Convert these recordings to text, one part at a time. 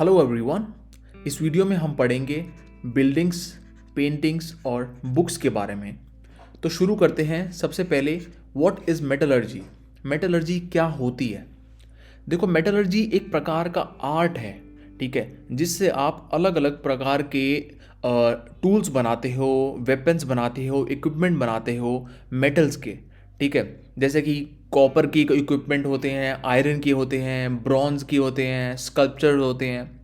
Hello everyone. इस video में हम पढ़ेंगे बिल्डिंग्स, पेंटिंग्स और बुक्स के बारे में। तो शुरू करते हैं। सबसे पहले व्हाट इज़ मेटलर्जी। मेटलर्जी क्या होती है? देखो, मेटलर्जी एक प्रकार का आर्ट है, ठीक है, जिससे आप अलग अलग प्रकार के टूल्स बनाते हो, वेपन्स बनाते हो, इक्विपमेंट बनाते हो मेटल्स के, ठीक है। जैसे कि कॉपर की इक्विपमेंट होते हैं, आयरन के होते हैं, ब्रॉन्ज के होते हैं, स्कल्पचर होते हैं।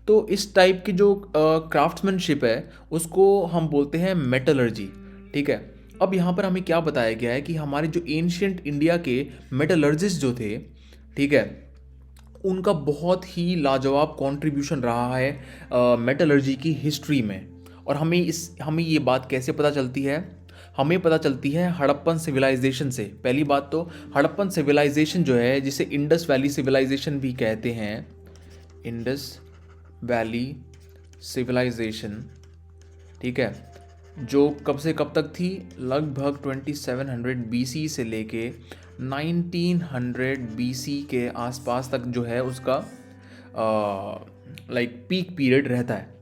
तो इस टाइप की जो क्राफ्ट्समैनशिप है उसको हम बोलते हैं मेटलर्जी, ठीक है। अब यहाँ पर हमें क्या बताया गया है कि हमारे जो एंशियंट इंडिया के मेटलर्जिस्ट जो थे, ठीक है, उनका बहुत ही लाजवाब कंट्रीब्यूशन रहा है मेटलर्जी की हिस्ट्री में। और हमें ये बात कैसे पता चलती है? हमें पता चलती है हड़प्पन सिविलाइजेशन से। पहली बात तो हड़प्पन सिविलाइजेशन जो है, जिसे इंडस वैली सिविलाइजेशन भी कहते हैं, इंडस वैली सिविलाइजेशन, ठीक है, जो कब से कब तक थी? लगभग 2700 बीसी से लेके 1900 बीसी के आसपास तक जो है उसका लाइक पीक पीरियड रहता है।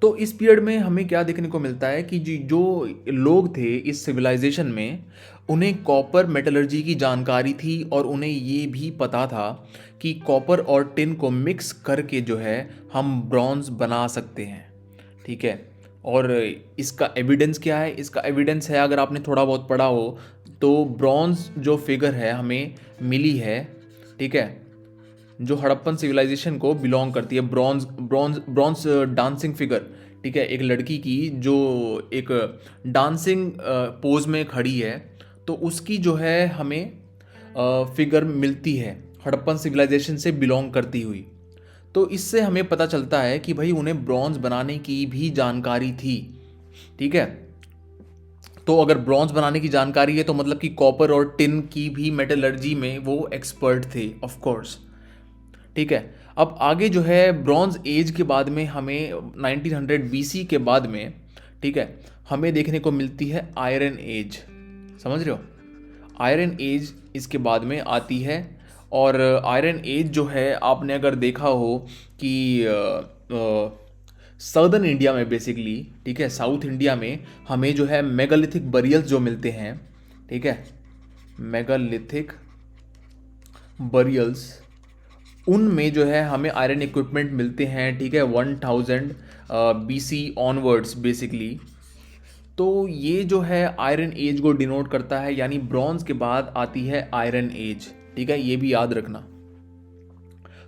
तो इस पीरियड में हमें क्या देखने को मिलता है कि जो लोग थे इस सिविलाइजेशन में, उन्हें कॉपर मेटलर्जी की जानकारी थी और उन्हें ये भी पता था कि कॉपर और टिन को मिक्स करके जो है हम ब्रॉन्ज बना सकते हैं, ठीक है। और इसका एविडेंस क्या है? इसका एविडेंस है, अगर आपने थोड़ा बहुत पढ़ा हो तो ब्रॉन्ज जो फिगर है हमें मिली है, ठीक है, जो हड़प्पन सिविलाइजेशन को बिलोंग करती है। Bronze bronze bronze dancing figure, ठीक है, एक लड़की की जो एक डांसिंग पोज में खड़ी है, तो उसकी जो है हमें फिगर मिलती है हड़प्पन सिविलाइजेशन से बिलोंग करती हुई। तो इससे हमें पता चलता है कि भाई उन्हें ब्रॉन्ज बनाने की भी जानकारी थी, ठीक है। तो अगर ब्रॉन्ज बनाने की जानकारी है तो मतलब कि कॉपर और टिन की भी मेटलर्जी में वो एक्सपर्ट थे, ऑफ कोर्स, ठीक है। अब आगे जो है ब्रॉन्ज एज के बाद में हमें 1900 बीसी के बाद में, ठीक है, हमें देखने को मिलती है आयरन एज। समझ रहे हो? आयरन एज इसके बाद में आती है। और आयरन एज जो है, आपने अगर देखा हो कि सदर्न इंडिया में बेसिकली, ठीक है, साउथ इंडिया में हमें जो है मेगालिथिक बरियल्स जो मिलते हैं, ठीक है, मेगालिथिक बरियल्स, उनमें जो है हमें आयरन इक्विपमेंट मिलते हैं, ठीक है, 1000 बीसी ऑनवर्ड्स बेसिकली। तो ये जो है आयरन एज को डिनोट करता है, यानी ब्रॉन्ज के बाद आती है आयरन एज, ठीक है, ये भी याद रखना।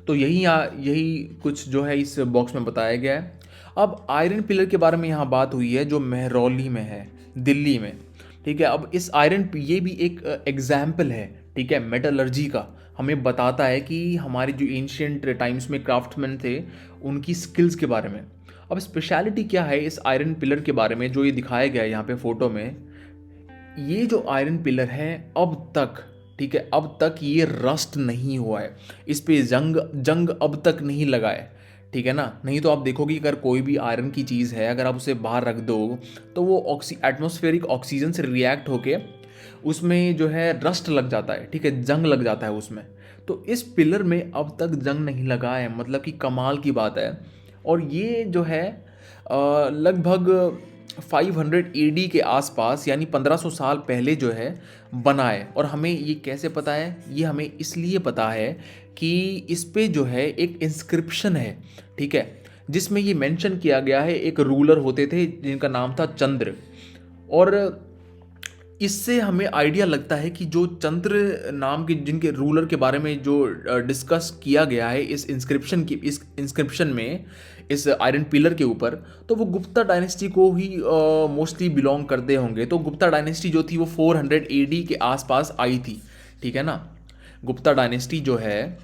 तो यही कुछ जो है इस बॉक्स में बताया गया है। अब आयरन पिलर के बारे में यहाँ बात हुई है, जो मेहरौली में है, दिल्ली में, ठीक है। अब इस आयरन, ये भी एक एग्जाम्पल है, ठीक है, मेटलर्जी का। हमें बताता है कि हमारे जो एंशियंट टाइम्स में क्राफ्ट्समैन थे उनकी स्किल्स के बारे में। अब स्पेशलिटी क्या है इस आयरन पिलर के बारे में, जो ये दिखाया गया है यहाँ पे फोटो में। ये जो आयरन पिलर है अब तक, ठीक है, अब तक ये रस्ट नहीं हुआ है, इस पे जंग जंग अब तक नहीं लगा है, ठीक है ना। नहीं तो आप देखोगे अगर कोई भी आयरन की चीज़ है, अगर आप उसे बाहर रख दो तो वो एटमॉस्फेरिक ऑक्सीजन से रिएक्ट होके उसमें जो है रस्ट लग जाता है, ठीक है, जंग लग जाता है उसमें। तो इस पिलर में अब तक जंग नहीं लगा है, मतलब कि कमाल की बात है। और ये जो है लगभग 500 एडी के आसपास, यानी 1500 साल पहले जो है बना है। और हमें ये कैसे पता है? ये हमें इसलिए पता है कि इस पे जो है एक इंस्क्रिप्शन है, ठीक है, जिसमें ये मेंशन किया गया है, एक रूलर होते थे जिनका नाम था चंद्र। और इससे हमें आइडिया लगता है कि जो चंद्र नाम के जिनके रूलर के बारे में जो डिस्कस किया गया है इस इंस्क्रिप्शन में, इस आयरन पिलर के ऊपर, तो वो गुप्ता डायनेस्टी को ही मोस्टली बिलोंग करते होंगे। तो गुप्ता डायनेस्टी जो थी वो 400 एडी के आसपास आई थी, ठीक है ना। गुप्ता डायनेस्टी जो है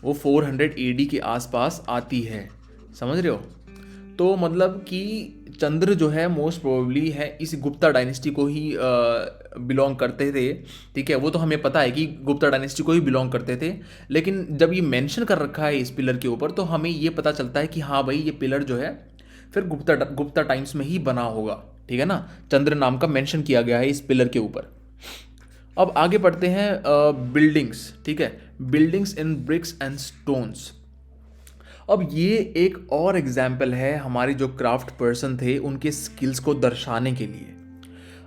वो 400 एडी के आसपास आती है, समझ रहे हो? तो मतलब कि चंद्र जो है मोस्ट प्रोबेबली है इस गुप्ता डायनेस्टी को ही बिलोंग करते थे, ठीक है। वो तो हमें पता है कि गुप्ता डायनेस्टी को ही बिलोंग करते थे, लेकिन जब ये मेंशन कर रखा है इस पिलर के ऊपर तो हमें ये पता चलता है कि हाँ भाई, ये पिलर जो है फिर गुप्ता टाइम्स में ही बना होगा, ठीक है ना। चंद्र नाम का मेंशन किया गया है इस पिलर के ऊपर। अब आगे पढ़ते हैं बिल्डिंग्स, ठीक है, buildings in bricks and stones. अब ये एक और एग्जाम्पल है हमारे जो क्राफ्ट पर्सन थे उनके स्किल्स को दर्शाने के लिए।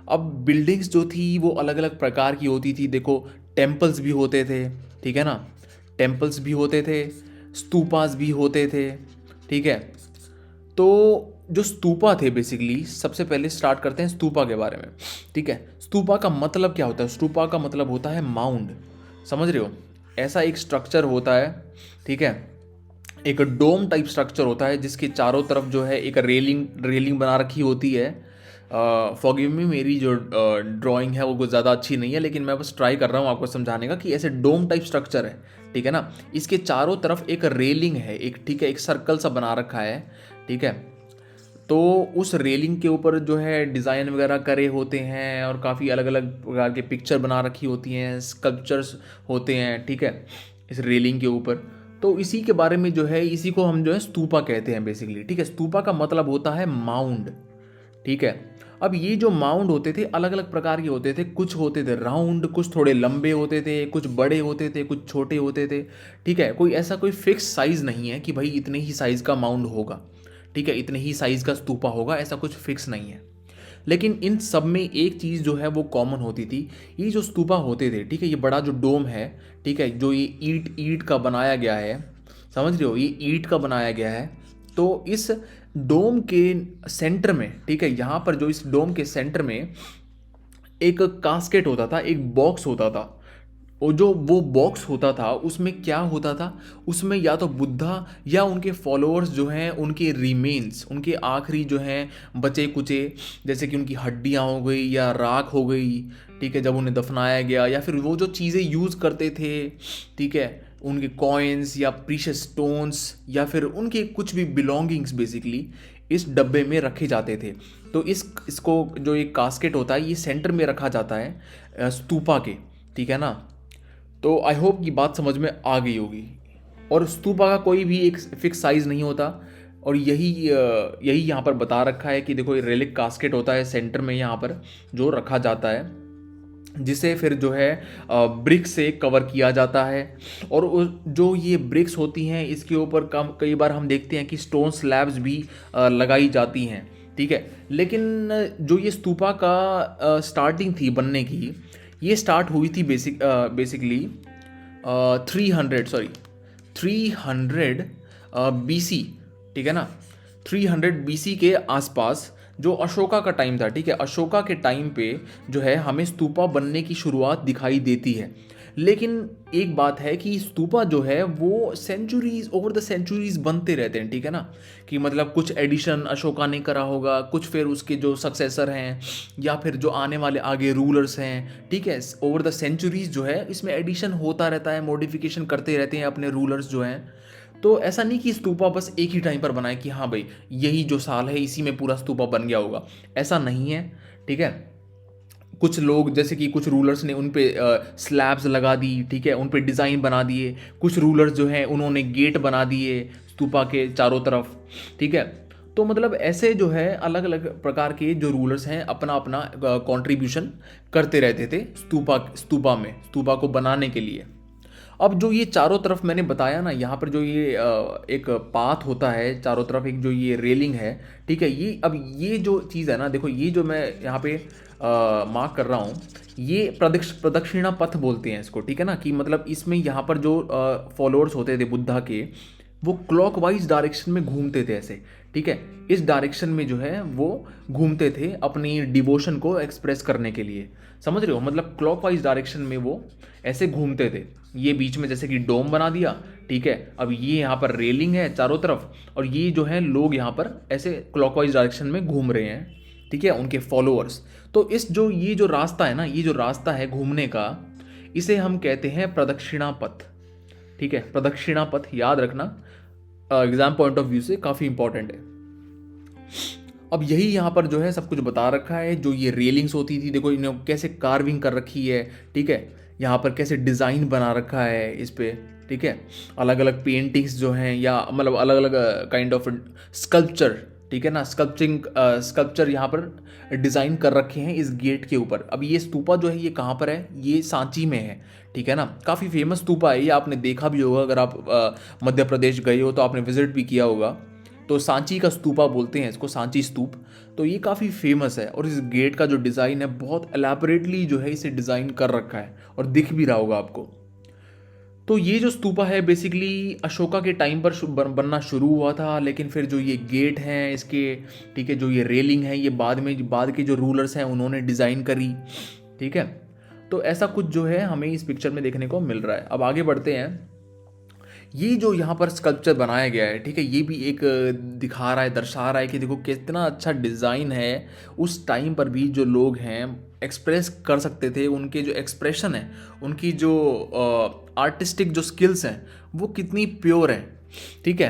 अब बिल्डिंग्स जो थी वो अलग अलग प्रकार की होती थी। देखो, टेम्पल्स भी होते थे, ठीक है ना, टेम्पल्स भी होते थे, स्तूपास भी होते थे, ठीक है। तो जो स्तूपा थे, बेसिकली सबसे पहले स्टार्ट करते हैं स्तूपा के बारे में, ठीक है। स्तूपा का मतलब क्या होता है? स्तूपा का मतलब होता है माउंड, समझ रहे हो? ऐसा एक स्ट्रक्चर होता है, ठीक है, एक डोम टाइप स्ट्रक्चर होता है जिसके चारों तरफ जो है एक रेलिंग रेलिंग बना रखी होती है। फॉरगिव मी, मेरी जो ड्राइंग है वो कुछ ज़्यादा अच्छी नहीं है, लेकिन मैं बस ट्राई कर रहा हूँ आपको समझाने का कि ऐसे डोम टाइप स्ट्रक्चर है, ठीक है ना। इसके चारों तरफ एक रेलिंग है, एक, ठीक है, एक सर्कल सा बना रखा है, ठीक है। तो उस रेलिंग के ऊपर जो है डिज़ाइन वगैरह करे होते हैं और काफ़ी अलग अलग प्रकार के पिक्चर बना रखी होती हैं, स्कल्पचर्स होते हैं, ठीक है, इस रेलिंग के ऊपर। तो इसी के बारे में जो है, इसी को हम जो है स्तूपा कहते हैं बेसिकली, ठीक है। स्तूपा का मतलब होता है माउंड, ठीक है। अब ये जो माउंड होते थे अलग अलग प्रकार के होते थे, कुछ होते थे राउंड, कुछ थोड़े लंबे होते थे, कुछ बड़े होते थे, कुछ छोटे होते थे, ठीक है। कोई ऐसा कोई फिक्स साइज़ नहीं है कि भाई इतने ही साइज़ का माउंड होगा, ठीक है, इतने ही साइज़ का स्तूपा होगा, ऐसा कुछ फिक्स नहीं है। लेकिन इन सब में एक चीज़ जो है वो कॉमन होती थी। ये जो स्तूपा होते थे, ठीक है, ये बड़ा जो डोम है, ठीक है, जो ये ईंट ईंट का बनाया गया है, समझ रहे हो, ये ईंट का बनाया गया है। तो इस डोम के सेंटर में, ठीक है, यहाँ पर जो इस डोम के सेंटर में एक कास्केट होता था, एक बॉक्स होता था। और जो वो बॉक्स होता था उसमें क्या होता था? उसमें या तो बुद्धा या उनके फॉलोअर्स जो हैं उनके रिमेन्स, उनके आखिरी जो हैं बचे कुचे, जैसे कि उनकी हड्डियाँ हो गई या राख हो गई, ठीक है, जब उन्हें दफनाया गया, या फिर वो जो चीज़ें यूज़ करते थे, ठीक है, उनके कॉइन्स या प्रीशियस स्टोन्स या फिर उनके कुछ भी बिलोंगिंग्स बेसिकली इस डब्बे में रखे जाते थे। तो इसको जो एक कास्केट होता है ये सेंटर में रखा जाता है स्तूपा के, ठीक है ना। तो आई होप कि बात समझ में आ गई होगी। और स्तूपा का कोई भी एक फिक्स साइज़ नहीं होता, और यही यहाँ पर बता रखा है कि देखो, ये रेलिक कास्केट होता है सेंटर में यहाँ पर जो रखा जाता है, जिसे फिर जो है ब्रिक्स से कवर किया जाता है। और जो ये ब्रिक्स होती हैं इसके ऊपर कई बार हम देखते हैं कि स्टोन स्लैब्स भी लगाई जाती हैं, ठीक है। लेकिन जो ये स्तूपा का स्टार्टिंग थी बनने की, ये स्टार्ट हुई थी बेसिकली 300 BC, ठीक है ना। 300 BC के आसपास जो अशोका का टाइम था, ठीक है, अशोका के टाइम पे जो है हमें स्तूपा बनने की शुरुआत दिखाई देती है। लेकिन एक बात है कि स्तूपा जो है वो सेंचुरीज, ओवर द सेंचुरीज बनते रहते हैं, ठीक है ना। कि मतलब कुछ एडिशन अशोका ने करा होगा, कुछ फिर उसके जो सक्सेसर हैं या फिर जो आने वाले आगे रूलर्स हैं, ठीक है, ओवर द सेंचुरीज जो है इसमें एडिशन होता रहता है, मॉडिफिकेशन करते रहते हैं अपने रूलर्स जो हैं। तो ऐसा नहीं कि स्तूपा बस एक ही टाइम पर बनाए कि हाँ भाई यही जो साल है इसी में पूरा स्तूपा बन गया होगा, ऐसा नहीं है, ठीक है। कुछ लोग, जैसे कि कुछ रूलर्स ने उन पे स्लैब्स लगा दी, ठीक है, उन पे डिज़ाइन बना दिए। कुछ रूलर्स जो हैं उन्होंने गेट बना दिए स्तूपा के चारों तरफ, ठीक है। तो मतलब ऐसे जो है अलग अलग प्रकार के जो रूलर्स हैं अपना अपना कंट्रीब्यूशन करते रहते थे स्तूपा को बनाने के लिए। अब जो ये चारों तरफ मैंने बताया ना, यहाँ पर जो ये एक पाथ होता है चारों तरफ, एक जो ये रेलिंग है, ठीक है, ये अब ये जो चीज़ है ना, देखो ये जो मैं यहाँ पे मार्क कर रहा हूँ, ये प्रदक्षिणा पथ बोलते हैं इसको, ठीक है ना। कि मतलब इसमें यहाँ पर जो फॉलोअर्स होते थे बुद्धा के, वो क्लॉकवाइज डायरेक्शन में घूमते थे ऐसे, ठीक है, इस डायरेक्शन में जो है वो घूमते थे अपनी डिवोशन को एक्सप्रेस करने के लिए, समझ रहे हो। मतलब क्लॉकवाइज डायरेक्शन में वो ऐसे घूमते थे। ये बीच में जैसे कि डोम बना दिया, ठीक है, अब ये यहाँ पर रेलिंग है चारों तरफ, और ये जो है लोग यहाँ पर ऐसे क्लॉकवाइज डायरेक्शन में घूम रहे हैं, ठीक है, उनके फॉलोअर्स। तो ये जो रास्ता है ना, ये जो रास्ता है घूमने का, इसे हम कहते हैं प्रदक्षिणा पथ, ठीक है। प्रदक्षिणा पथ याद रखना, एग्जाम पॉइंट ऑफ व्यू से काफ़ी इंपॉर्टेंट है। अब यही यहाँ पर जो है सब कुछ बता रखा है। जो ये रेलिंग्स होती थी, देखो इन्हें कैसे कार्विंग कर रखी है, ठीक है, यहाँ पर कैसे डिज़ाइन बना रखा है इस पे, ठीक है, अलग अलग पेंटिंग्स जो हैं या मतलब अलग अलग काइंड ऑफ स्कल्पचर, ठीक है ना, स्कल्पचर यहाँ पर डिज़ाइन कर रखे हैं इस गेट के ऊपर। अब ये स्तूपा जो है ये कहाँ पर है, ये सांची में है, ठीक है ना। काफ़ी फेमस स्तूपा है ये, आपने देखा भी होगा, अगर आप मध्य प्रदेश गए हो तो आपने विजिट भी किया होगा। तो सांची का स्तूपा बोलते हैं इसको, सांची स्तूप। तो ये काफ़ी फेमस है, और इस गेट का जो डिज़ाइन है बहुत एलैबोरेटली जो है इसे डिज़ाइन कर रखा है, और दिख भी रहा होगा आपको। तो ये जो स्तूपा है बेसिकली अशोका के टाइम पर बनना शुरू हुआ था, लेकिन फिर जो ये गेट हैं इसके, ठीक है, जो ये रेलिंग है ये बाद के जो रूलर्स हैं उन्होंने डिज़ाइन करी, ठीक है। तो ऐसा कुछ जो है हमें इस पिक्चर में देखने को मिल रहा है। अब आगे बढ़ते हैं। ये जो यहाँ पर स्कल्पचर बनाया गया है, ठीक है, ये भी एक दिखा रहा है, दर्शा रहा है कि देखो कितना अच्छा डिज़ाइन है। उस टाइम पर भी जो लोग हैं एक्सप्रेस कर सकते थे, उनके जो एक्सप्रेशन है, उनकी जो आर्टिस्टिक जो स्किल्स हैं वो कितनी प्योर हैं, ठीक है।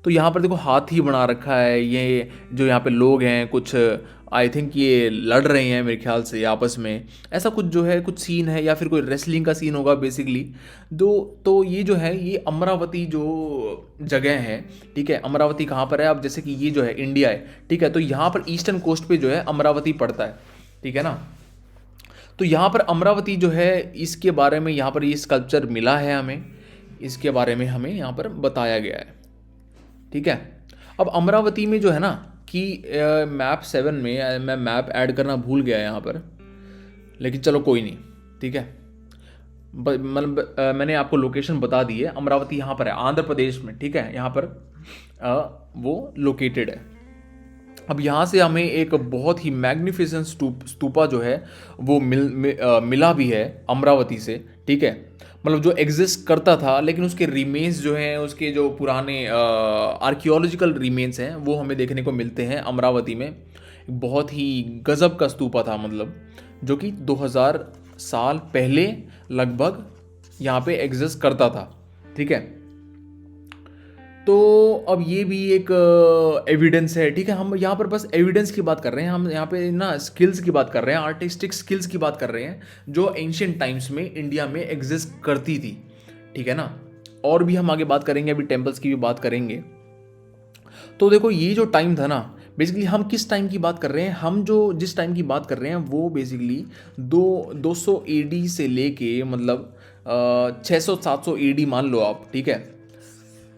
तो यहाँ पर देखो हाथी बना रखा है, ये जो यहाँ पे लोग हैं कुछ, आई थिंक ये लड़ रहे हैं मेरे ख्याल से आपस में, ऐसा कुछ जो है कुछ सीन है, या फिर कोई रेसलिंग का सीन होगा बेसिकली। तो ये जो है ये अमरावती जो जगह है, ठीक है, अमरावती कहाँ पर है, अब जैसे कि ये जो है इंडिया है, ठीक है, तो यहाँ पर ईस्टर्न कोस्ट पे जो है अमरावती पड़ता है, ठीक है ना। तो यहाँ पर अमरावती जो है इसके बारे में यहाँ पर ये स्कल्पचर मिला है हमें, इसके बारे में हमें यहाँ पर बताया गया है, ठीक है। अब अमरावती में जो है ना कि मैप 7 में मैं मैप ऐड करना भूल गया यहाँ पर, लेकिन चलो कोई नहीं, ठीक है। मतलब मैंने आपको लोकेशन बता दी है, अमरावती यहाँ पर है आंध्र प्रदेश में, ठीक है, यहाँ पर वो लोकेटेड है। अब यहाँ से हमें एक बहुत ही मैग्निफिसेंट स्तूपा जो है वो मिला भी है अमरावती से, ठीक है। मतलब जो एग्जिस्ट करता था, लेकिन उसके रिमेन्स जो हैं, उसके जो पुराने आर्कियोलॉजिकल रिमेन्स हैं वो हमें देखने को मिलते हैं अमरावती में। बहुत ही गजब का स्तूपा था, मतलब जो कि 2000 साल पहले लगभग यहाँ पे एग्जिस्ट करता था, ठीक है। तो अब ये भी एक एविडेंस है, ठीक है। हम यहाँ पर बस एविडेंस की बात कर रहे हैं, हम यहाँ पे ना स्किल्स की बात कर रहे हैं, आर्टिस्टिक स्किल्स की बात कर रहे हैं जो एंशियंट टाइम्स में इंडिया में एग्जिस्ट करती थी, ठीक है ना। और भी हम आगे बात करेंगे, अभी टेम्पल्स की भी बात करेंगे। तो देखो ये जो टाइम था ना, बेसिकली हम किस टाइम की बात कर रहे हैं, हम जो जिस टाइम की बात कर रहे हैं वो बेसिकली 200 AD से लेके मतलब 600-700 AD मान लो आप, ठीक है।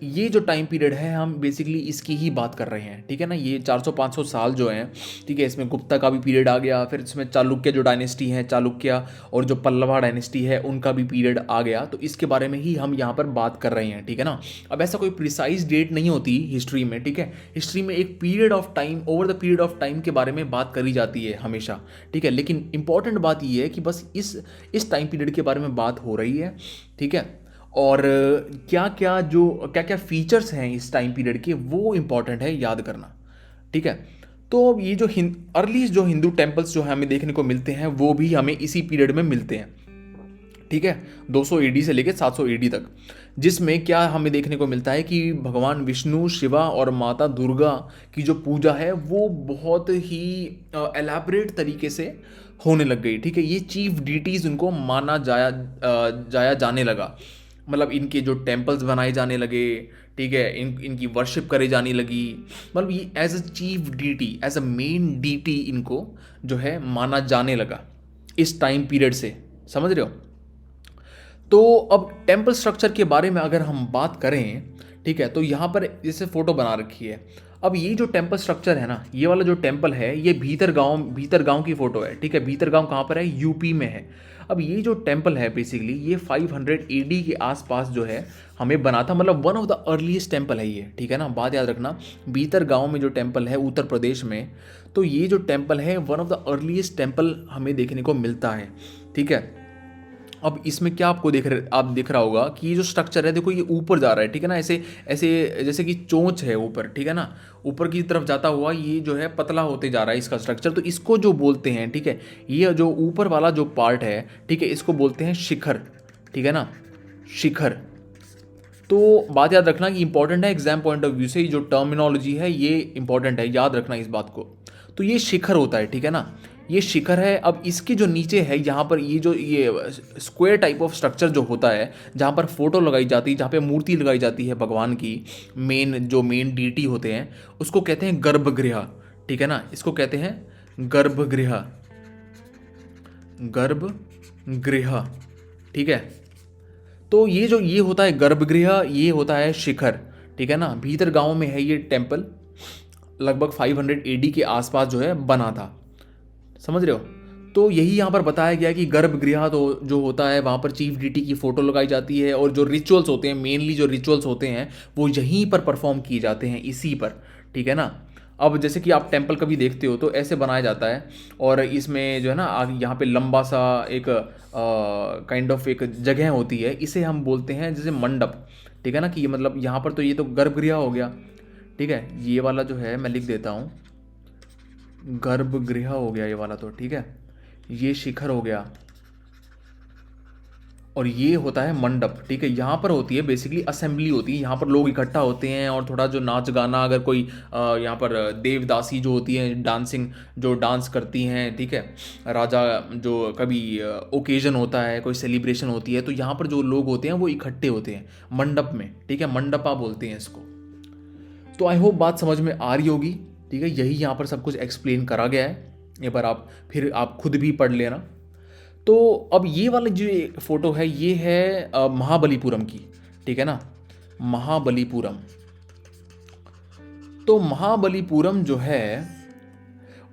ये जो टाइम पीरियड है हम बेसिकली इसकी ही बात कर रहे हैं, ठीक है ना। ये 400-500 साल जो हैं, ठीक है, इसमें गुप्ता का भी पीरियड आ गया, फिर इसमें चालुक्य जो डायनेस्टी है, चालुक्य और जो पल्लवा डायनेस्टी है उनका भी पीरियड आ गया। तो इसके बारे में ही हम यहाँ पर बात कर रहे हैं, ठीक है ना। अब ऐसा कोई प्रिसाइज डेट नहीं होती हिस्ट्री में, ठीक है। हिस्ट्री में एक period of time, over the period of time के बारे में बात करी जाती है हमेशा, ठीक है। लेकिन इंपॉर्टेंट बात ये है कि बस इस टाइम पीरियड के बारे में बात हो रही है, ठीक है। और क्या क्या फीचर्स हैं इस टाइम पीरियड के वो इंपॉर्टेंट है याद करना, ठीक है। तो अब ये जो अर्ली जो हिंदू टेम्पल्स जो हमें देखने को मिलते हैं वो भी हमें इसी पीरियड में मिलते हैं, ठीक है, 200 AD से लेकर 700 AD तक। जिसमें क्या हमें देखने को मिलता है कि भगवान विष्णु, शिवा और माता दुर्गा की जो पूजा है वो बहुत ही एलैबोरेट तरीके से होने लग गई, ठीक है। ये चीफ डीटीज उनको माना जाने लगा, मतलब इनके जो टेम्पल्स बनाए जाने लगे, ठीक है, इनकी वर्शिप करे जाने लगी। मतलब ये as a chief deity, as a main deity इनको जो है माना जाने लगा इस टाइम पीरियड से, समझ रहे हो। तो अब टेम्पल स्ट्रक्चर के बारे में अगर हम बात करें, ठीक है, तो यहाँ पर जैसे फोटो बना रखी है। अब ये जो टेम्पल स्ट्रक्चर है ना, ये वाला जो टेम्पल है ये भीतर गांव की फोटो है, ठीक है। भीतर गांव कहाँ पर है, यूपी में है। अब ये जो टेम्पल है बेसिकली ये 500 AD के आसपास जो है हमें बना था, मतलब one of the earliest temple है ये, ठीक है ना। बात याद रखना, भीतर गांव में जो टेम्पल है उत्तर प्रदेश में, तो ये जो टेम्पल है one of the earliest temple हमें देखने को मिलता है, ठीक है। अब इसमें क्या आप दिख रहा होगा कि ये जो स्ट्रक्चर है देखो ये ऊपर जा रहा है, ठीक है ना, ऐसे ऐसे जैसे कि चोंच है ऊपर, ठीक है ना, ऊपर की तरफ जाता हुआ ये जो है पतला होते जा रहा है इसका स्ट्रक्चर। तो इसको जो बोलते हैं, ठीक है, ये जो ऊपर वाला जो पार्ट है, ठीक है, इसको बोलते हैं शिखर, ठीक है ना, शिखर। तो बात याद रखना कि इंपॉर्टेंट है, एग्जाम पॉइंट ऑफ व्यू से जो टर्मिनोलॉजी है ये इंपॉर्टेंट है, याद रखना इस बात को। तो ये शिखर होता है, ठीक है ना, ये शिखर है। अब इसके जो नीचे है यहाँ पर ये स्क्वायर टाइप ऑफ स्ट्रक्चर जो होता है, जहाँ पर फोटो लगाई जाती है, जहाँ पे मूर्ति लगाई जाती है भगवान की, मेन डीटी होते हैं, उसको कहते हैं गर्भगृह। ठीक है ना, इसको कहते हैं गर्भगृह, गर्भगृह। ठीक है, तो ये होता है गर्भगृह, ये होता है शिखर। ठीक है ना, भीतर गांव में है ये टेम्पल, लगभग 500 एडी के आसपास जो है बना था। समझ रहे हो? तो यही यहाँ पर बताया गया कि गर्भगृह तो जो होता है वहाँ पर चीफ डीटी की फ़ोटो लगाई जाती है, और जो रिचुअल्स होते हैं, मेनली जो रिचुअल्स होते हैं वो यहीं पर परफॉर्म किए जाते हैं, इसी पर। ठीक है ना। अब जैसे कि आप टेम्पल कभी देखते हो तो ऐसे बनाया जाता है, और इसमें जो है ना यहाँ पे लंबा सा एक काइंड ऑफ एक जगह होती है, इसे हम बोलते हैं जैसे मंडप। ठीक है ना, कि ये मतलब यहाँ पर तो ये तो गर्भगृह हो गया। ठीक है, ये वाला जो है मैं लिख देता हूँ, गर्भगृह हो गया ये वाला तो। ठीक है, ये शिखर हो गया, और ये होता है मंडप। ठीक है, यहाँ पर होती है बेसिकली असेंबली होती है, यहाँ पर लोग इकट्ठा होते हैं और थोड़ा जो नाच गाना, अगर कोई यहाँ पर देवदासी जो होती है डांसिंग, जो डांस करती हैं, ठीक है, राजा जो कभी ओकेजन होता है, कोई सेलिब्रेशन होती है, तो यहाँ पर जो लोग होते हैं वो इकट्ठे होते हैं मंडप में। ठीक है, मंडपा बोलते हैं इसको। तो आई होप बात समझ में आ रही होगी। ठीक है, यही यहाँ पर सब कुछ एक्सप्लेन करा गया है, एक बार आप खुद भी पढ़ लेना। तो अब ये वाली जो फोटो है ये है महाबलीपुरम की। ठीक है ना, महाबलीपुरम। तो महाबलीपुरम जो है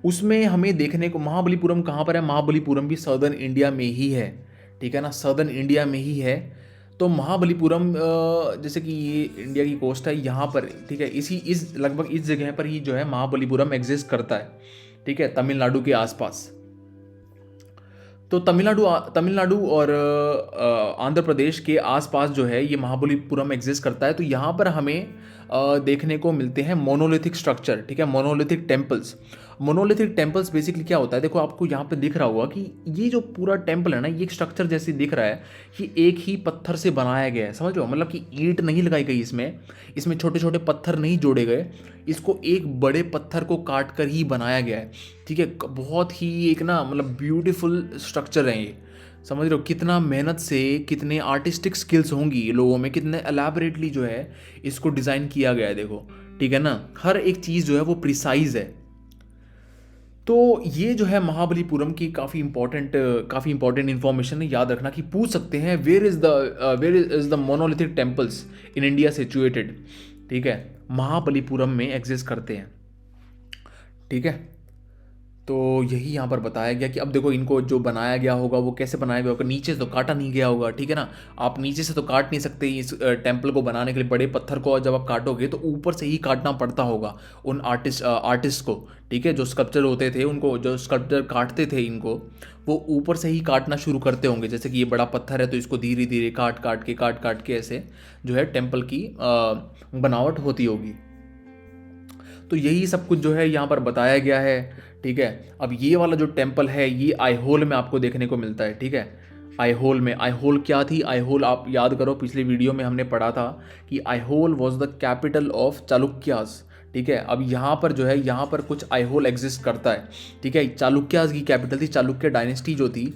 उसमें हमें देखने को, महाबलीपुरम कहाँ पर है? महाबलीपुरम भी सदर्न इंडिया में ही है। ठीक है ना, सदर्न इंडिया में ही है। तो महाबलीपुरम जैसे कि ये इंडिया की कोस्ट है यहाँ पर। ठीक है, लगभग इस जगह पर ही जो है महाबलीपुरम एग्जिस्ट करता है। ठीक है, तमिलनाडु के आसपास। तो तमिलनाडु और आंध्र प्रदेश के आसपास जो है ये महाबलीपुरम एग्जिस्ट करता है। तो यहाँ पर हमें देखने को मिलते हैं मोनोलिथिक स्ट्रक्चर। ठीक है, monolithic temples. Monolithic temples basically क्या होता है, देखो आपको यहाँ पे दिख रहा होगा कि ये जो पूरा टेम्पल है ना, ये एक स्ट्रक्चर जैसे दिख रहा है कि एक ही पत्थर से बनाया गया है। समझ लो, मतलब कि ईंट नहीं लगाई गई इसमें छोटे छोटे पत्थर नहीं जोड़े गए, इसको एक बड़े पत्थर को काट कर ही बनाया गया है। ठीक है, बहुत ही एक ना मतलब ब्यूटीफुल स्ट्रक्चर है ये। समझ रहे हो कितना मेहनत से, कितने आर्टिस्टिक स्किल्स होंगी लोगों में, कितने एलैबोरेटली जो है इसको डिज़ाइन किया गया है। देखो, ठीक है ना, हर एक चीज़ जो है वो प्रिसाइज है। तो ये जो है महाबलीपुरम की काफ़ी इंपॉर्टेंट इन्फॉर्मेशन है, याद रखना कि पूछ सकते हैं where is the monolithic temples in India situated. ठीक है, महाबलीपुरम में एग्जिस्ट करते हैं। ठीक है, तो यही यहाँ पर बताया गया कि अब देखो इनको जो बनाया गया होगा वो कैसे बनाया गया होगा, नीचे से तो काटा नहीं गया होगा। ठीक है ना, आप नीचे से तो काट नहीं सकते इस टेम्पल को बनाने के लिए, बड़े पत्थर को जब आप काटोगे तो ऊपर से ही काटना पड़ता होगा उन आर्टिस्ट को। ठीक है, जो स्कल्पचर होते थे, उनको जो स्कल्पचर काटते थे इनको, वो ऊपर से ही काटना शुरू करते होंगे। जैसे कि ये बड़ा पत्थर है तो इसको धीरे धीरे काट काट के ऐसे जो है टेम्पल की बनावट होती होगी। तो यही सब कुछ जो है यहाँ पर बताया गया है। ठीक है, अब ये वाला जो टेम्पल है ये आईहोल में आपको देखने को मिलता है। ठीक है, आईहोल क्या थी? आईहोल आप याद करो, पिछले वीडियो में हमने पढ़ा था कि Aihole was the capital of Chalukyas. ठीक है, अब यहाँ पर जो है यहाँ पर कुछ आईहोल एग्जिस्ट करता है। ठीक है, चालुक्यास की कैपिटल थी, चालुक्य डायनेस्टी जो थी,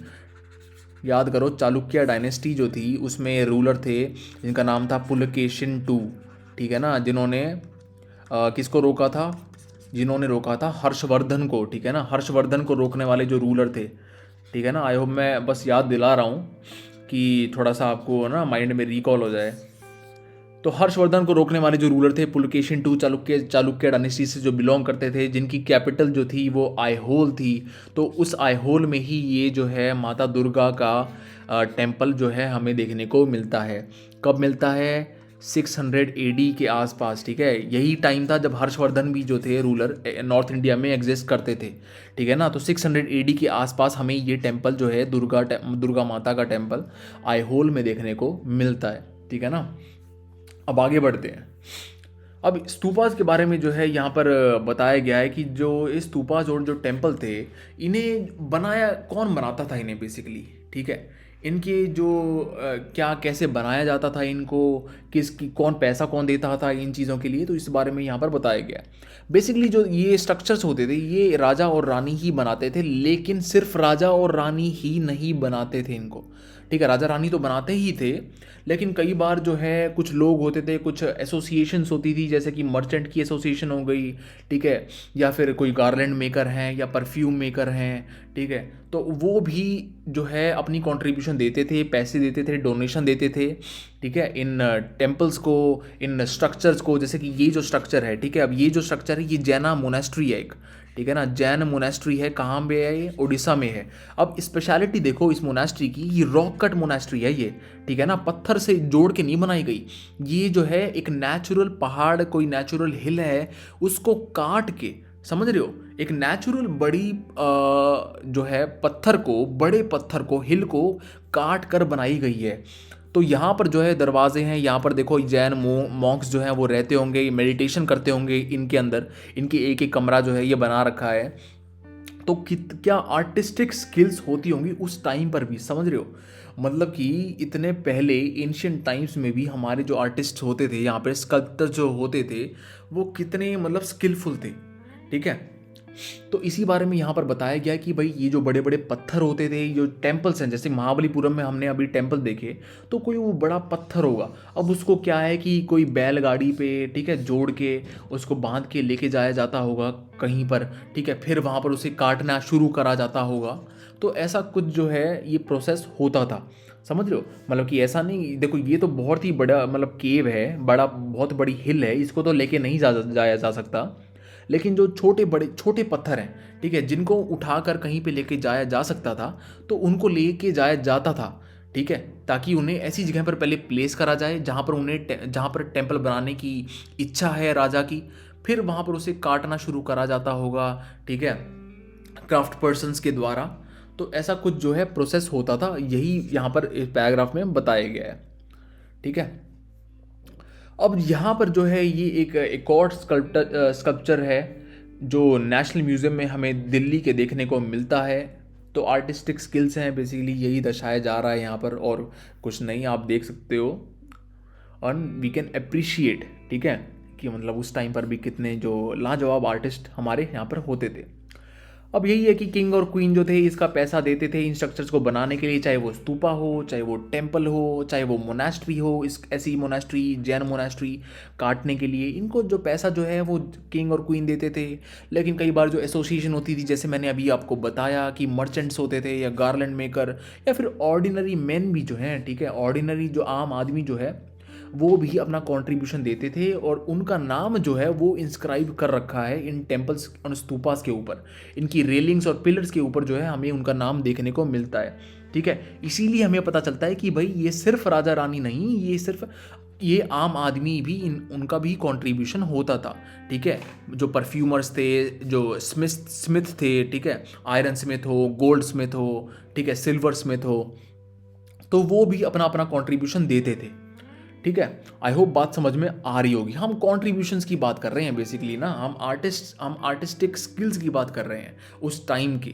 याद करो, चालुक्य डायनेस्टी जो थी उसमें रूलर थे जिनका नाम था पुलकेशिन II। ठीक है ना, जिन्होंने किसको रोका था? जिन्होंने रोका था हर्षवर्धन को। ठीक है ना, हर्षवर्धन को रोकने वाले जो रूलर थे। ठीक है ना, आई होप मैं बस याद दिला रहा हूँ कि थोड़ा सा आपको ना माइंड में रिकॉल हो जाए। तो हर्षवर्धन को रोकने वाले जो रूलर थे पुलकेशिन II, चालुक्य डायनेस्टी से जो बिलोंग करते थे, जिनकी कैपिटल जो थी वो आईहोल थी। तो उस आईहोल में ही ये जो है माता दुर्गा का टेम्पल जो है हमें देखने को मिलता है। कब मिलता है? 600 AD के आसपास। ठीक है, यही टाइम था जब हर्षवर्धन भी जो थे रूलर नॉर्थ इंडिया में एग्जिस्ट करते थे। ठीक है ना, तो 600 AD के आसपास हमें ये टेम्पल जो है दुर्गा माता का टेम्पल आईहोल में देखने को मिलता है। ठीक है ना, अब आगे बढ़ते हैं। अब स्तूपास के बारे में जो है यहाँ पर बताया गया है कि जो स्तूपास और जो टेम्पल थे, इन्हें बनाया कौन बनाता था इन्हें बेसिकली? ठीक है, इनके जो क्या कैसे बनाया जाता था इनको, कौन पैसा कौन देता था इन चीज़ों के लिए, तो इस बारे में यहाँ पर बताया गया है। बेसिकली जो ये स्ट्रक्चर्स होते थे ये राजा और रानी ही बनाते थे, लेकिन सिर्फ राजा और रानी ही नहीं बनाते थे इनको, ठीक है। राजा रानी तो बनाते ही थे, लेकिन कई बार जो है कुछ लोग होते थे, कुछ एसोसिएशंस होती थी, जैसे कि मर्चेंट की एसोसिएशन हो गई, ठीक है, या फिर कोई गार्लैंड मेकर हैं या परफ्यूम मेकर हैं, ठीक है, तो वो भी जो है अपनी कंट्रीब्यूशन देते थे, पैसे देते थे, डोनेशन देते थे, ठीक है, इन टेम्पल्स को, इन स्ट्रक्चर्स को। जैसे कि ये जो स्ट्रक्चर है, ठीक है, अब ये जो स्ट्रक्चर है ये जैना मोनेस्ट्री है एक, ठीक है ना, जैन मोनेस्ट्री है। कहाँ पे है ये? उड़ीसा में है। अब स्पेशलिटी देखो इस मोनेस्ट्री की, ये रॉक कट मोनेस्ट्री है ये, ठीक है ना, पत्थर से जोड़ के नहीं बनाई गई। ये जो है एक नेचुरल पहाड़, कोई नेचुरल हिल है, उसको काट के, समझ रहे हो, एक नेचुरल बड़ी जो है पत्थर को, बड़े पत्थर को, हिल को काट कर बनाई गई है। तो यहाँ पर जो है दरवाजे हैं, यहाँ पर देखो जैन मॉन्क्स जो हैं वो रहते होंगे, मेडिटेशन करते होंगे इनके अंदर, इनकी एक एक कमरा जो है ये बना रखा है। तो क्या आर्टिस्टिक स्किल्स होती होंगी उस टाइम पर भी, समझ रहे हो, मतलब कि इतने पहले एंशियंट टाइम्स में भी हमारे जो आर्टिस्ट होते थे, यहाँ पे स्कल्प्टर जो होते थे, वो कितने मतलब स्किलफुल थे, ठीक है। तो इसी बारे में यहाँ पर बताया गया कि भाई ये जो बड़े बड़े पत्थर होते थे, जो टेम्पल्स हैं, जैसे महाबलीपुरम में हमने अभी टेम्पल देखे, तो कोई वो बड़ा पत्थर होगा, अब उसको क्या है कि कोई बैलगाड़ी पे, ठीक है, जोड़ के उसको बांध के लेके जाया जाता होगा कहीं पर, ठीक है, फिर वहाँ पर उसे काटना शुरू करा जाता होगा। तो ऐसा कुछ जो है ये प्रोसेस होता था, समझ रहे हो, मतलब कि ऐसा नहीं, देखो ये तो बहुत ही बड़ा मतलब केव है, बड़ा बहुत बड़ी हिल है, इसको तो लेके नहीं जाया जा सकता, लेकिन जो छोटे पत्थर हैं, ठीक है, जिनको उठाकर कहीं पे लेके जाया जा सकता था, तो उनको लेके जाया जाता था, ठीक है, ताकि उन्हें ऐसी जगह पर पहले प्लेस करा जाए जहाँ पर टेम्पल बनाने की इच्छा है राजा की, फिर वहाँ पर उसे काटना शुरू करा जाता होगा, ठीक है, क्राफ्ट पर्सन्स के द्वारा। तो ऐसा कुछ जो है प्रोसेस होता था, यही यहाँ पर इस पैराग्राफ में बताया गया है, ठीक है। अब यहाँ पर जो है ये एक और स्कल्पचर है जो नेशनल म्यूज़ियम में हमें दिल्ली के देखने को मिलता है। तो आर्टिस्टिक स्किल्स हैं, बेसिकली यही दर्शाया जा रहा है यहाँ पर, और कुछ नहीं, आप देख सकते हो, और वी कैन अप्रिशिएट, ठीक है, कि मतलब उस टाइम पर भी कितने जो लाजवाब आर्टिस्ट हमारे यहाँ पर होते थे। अब यही है कि किंग और क्वीन जो थे इसका पैसा देते थे इन स्ट्रक्चर्स को बनाने के लिए, चाहे वो स्तूपा हो, चाहे वो टेम्पल हो, चाहे वो मोनास्ट्री हो, इस ऐसी मोनास्ट्री, जैन मोनास्ट्री काटने के लिए इनको जो पैसा जो है वो किंग और क्वीन देते थे। लेकिन कई बार जो एसोसिएशन होती थी, जैसे मैंने अभी आपको बताया कि मर्चेंट्स होते थे या गार्लैंड मेकर या फिर ऑर्डिनरी मैन भी जो हैं, ठीक है, ऑर्डिनरी जो आम आदमी जो है वो भी अपना कंट्रीब्यूशन देते थे, और उनका नाम जो है वो इंस्क्राइब कर रखा है इन टेम्पल्स और स्तूपास के ऊपर, इनकी रेलिंग्स और पिलर्स के ऊपर जो है हमें उनका नाम देखने को मिलता है, ठीक है। इसीलिए हमें पता चलता है कि भाई ये सिर्फ राजा रानी नहीं, ये आम आदमी भी उनका भी कंट्रीब्यूशन होता था, ठीक है। जो परफ्यूमर्स थे, जो स्मिथ थे, ठीक है, आयरन स्मिथ हो, गोल्ड स्मिथ हो, ठीक है, सिल्वर स्मिथ हो, तो वो भी अपना अपना कंट्रीब्यूशन देते थे, ठीक है। आई होप बात समझ में आ रही होगी। हम कॉन्ट्रीब्यूशंस की बात कर रहे हैं बेसिकली ना, हम आर्टिस्टिक स्किल्स की बात कर रहे हैं उस टाइम की।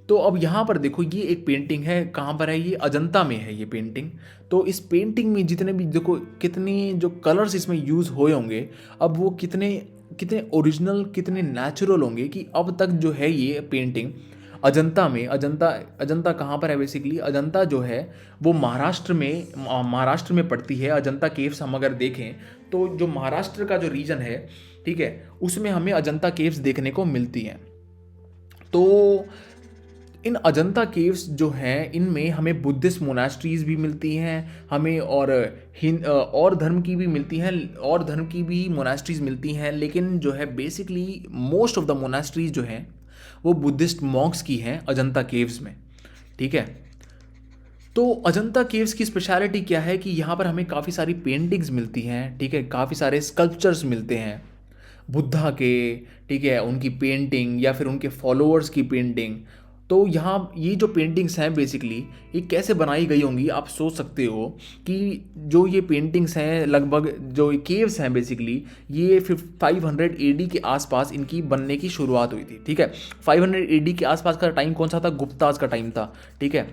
तो अब यहाँ पर देखो ये एक पेंटिंग है, कहाँ पर है ये? अजंता में है ये पेंटिंग। तो इस पेंटिंग में जितने भी देखो कितने जो कलर्स इसमें यूज़ हुए होंगे, अब वो कितने कितने ओरिजिनल, कितने नेचुरल होंगे कि अब तक जो है ये पेंटिंग अजंता में, अजंता कहाँ पर है बेसिकली? अजंता जो है वो महाराष्ट्र में पड़ती है। अजंता केव्स हम अगर देखें तो जो महाराष्ट्र का जो रीजन है, ठीक है, उसमें हमें अजंता केव्स देखने को मिलती हैं। तो इन अजंता केव्स जो हैं इनमें हमें बुद्धिस्ट मोनास्ट्रीज भी मिलती हैं हमें, और धर्म की भी मिलती हैं, और धर्म की भी मोनास्ट्रीज मिलती हैं, लेकिन जो है basically most of the monasteries जो हैं वो बुद्धिस्ट मॉन्क्स की हैं अजंता केव्स में, ठीक है। तो अजंता केव्स की स्पेशलिटी क्या है कि यहाँ पर हमें काफ़ी सारी पेंटिंग्स मिलती हैं, ठीक है, काफ़ी सारे स्कल्पचर्स मिलते हैं बुद्धा के, ठीक है, उनकी पेंटिंग या फिर उनके फॉलोअर्स की पेंटिंग। तो यहाँ ये जो पेंटिंग्स हैं बेसिकली ये कैसे बनाई गई होंगी, आप सोच सकते हो कि जो ये पेंटिंग्स हैं, लगभग जो केव्स हैं बेसिकली ये 500 AD के आसपास इनकी बनने की शुरुआत हुई थी, ठीक है। 500 AD के आसपास का टाइम कौन सा था? गुप्ताज का टाइम था, ठीक है।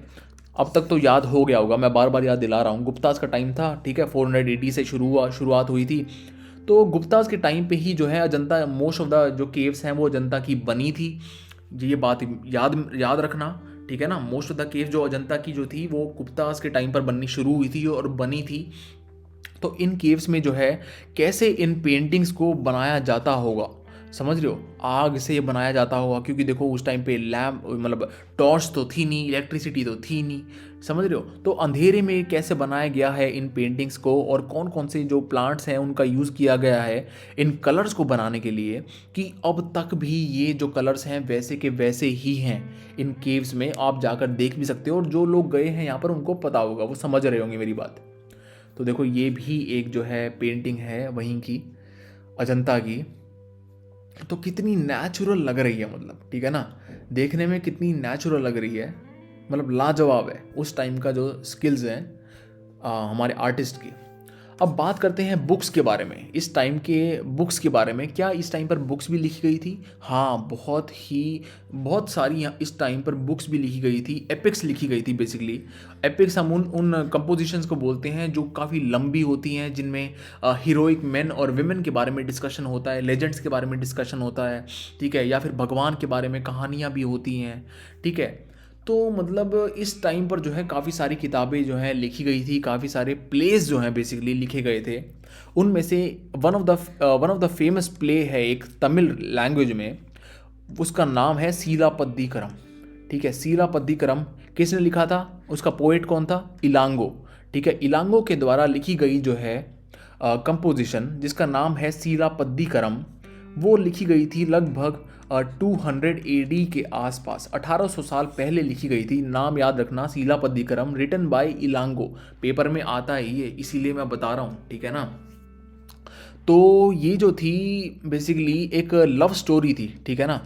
अब तक तो याद हो गया होगा, मैं बार बार याद दिला रहा हूँ। गुप्तास का टाइम था, ठीक है, 480 से शुरुआत हुई थी। तो गुप्तास के टाइम पे ही जो है अजंता, मोस्ट ऑफ द जो केव्स हैं वो अजंता की बनी थी। ये बात याद याद रखना, ठीक है ना। मोस्ट ऑफ द केव जो अजंता की जो थी वो गुप्तास के टाइम पर बननी शुरू हुई थी और बनी थी। तो इन केव्स में जो है कैसे इन पेंटिंग्स को बनाया जाता होगा, समझ रहे हो, आग से ये बनाया जाता होगा, क्योंकि देखो उस टाइम पे लैम्प मतलब टॉर्च तो थी नहीं, इलेक्ट्रिसिटी तो थी नहीं, समझ रहे हो। तो अंधेरे में कैसे बनाया गया है इन पेंटिंग्स को, और कौन कौन से जो प्लांट्स हैं उनका यूज़ किया गया है इन कलर्स को बनाने के लिए, कि अब तक भी ये जो कलर्स हैं वैसे के वैसे ही हैं इन केव्स में। आप जाकर देख भी सकते हो, और जो लोग गए हैं यहाँ पर उनको पता होगा, वो समझ रहे होंगे मेरी बात। तो देखो ये भी एक जो है पेंटिंग है वहीं की, अजंता की। तो कितनी नेचुरल लग रही है, मतलब ठीक है ना, देखने में कितनी नेचुरल लग रही है, मतलब लाजवाब है उस टाइम का जो स्किल्स हैं हमारे आर्टिस्ट की। अब बात करते हैं बुक्स के बारे में, इस टाइम के बुक्स के बारे में। क्या इस टाइम पर बुक्स भी लिखी गई थी? हाँ, बहुत सारी यहाँ इस टाइम पर बुक्स भी लिखी गई थी, एपिक्स लिखी गई थी बेसिकली। एपिक्स हम उन कंपोजिशंस को बोलते हैं जो काफ़ी लंबी होती हैं, जिनमें हीरोइक मेन और विमेन के बारे में डिस्कशन होता है, लेजेंड्स के बारे में डिस्कशन होता है, ठीक है, या फिर भगवान के बारे में कहानियाँ भी होती हैं, ठीक है। तो मतलब इस टाइम पर जो है काफ़ी सारी किताबें जो हैं लिखी गई थी, काफ़ी सारे प्लेस जो हैं बेसिकली लिखे गए थे। उनमें से one of the famous play है एक तमिल लैंग्वेज में, उसका नाम है सीलापद्दीकरम, ठीक है। सीलापद्दीकरम किसने लिखा था, उसका पोएट कौन था? इलांगो, ठीक है। इलांगो के द्वारा लिखी गई जो है कंपोजिशन जिसका नाम है सीलापद्दीकरम, वो लिखी गई थी लगभग 200 एडी के आसपास, 1800 साल पहले लिखी गई थी। नाम याद रखना, सीलापद्दीकरम, रिटन बाय इलांगो। पेपर में आता है ये, इसीलिए मैं बता रहा हूँ, ठीक है ना। तो ये जो थी बेसिकली एक लव स्टोरी थी, ठीक है ना।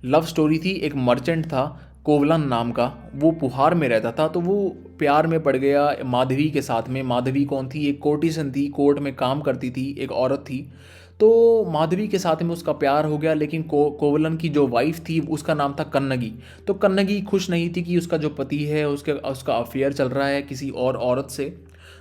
लव स्टोरी थी, एक मर्चेंट था कोवलन नाम का, वो पुहार में रहता था, तो वो प्यार में पड़ गया माधवी के साथ में। माधवी कौन थी? एक कोर्टिसन थी, कोर्ट में काम करती थी, एक औरत थी। तो माधवी के साथ में उसका प्यार हो गया, लेकिन कोवलन की जो वाइफ थी उसका नाम था कन्नगी। तो कन्नगी खुश नहीं थी कि उसका जो पति है उसका अफेयर चल रहा है किसी और औरत से।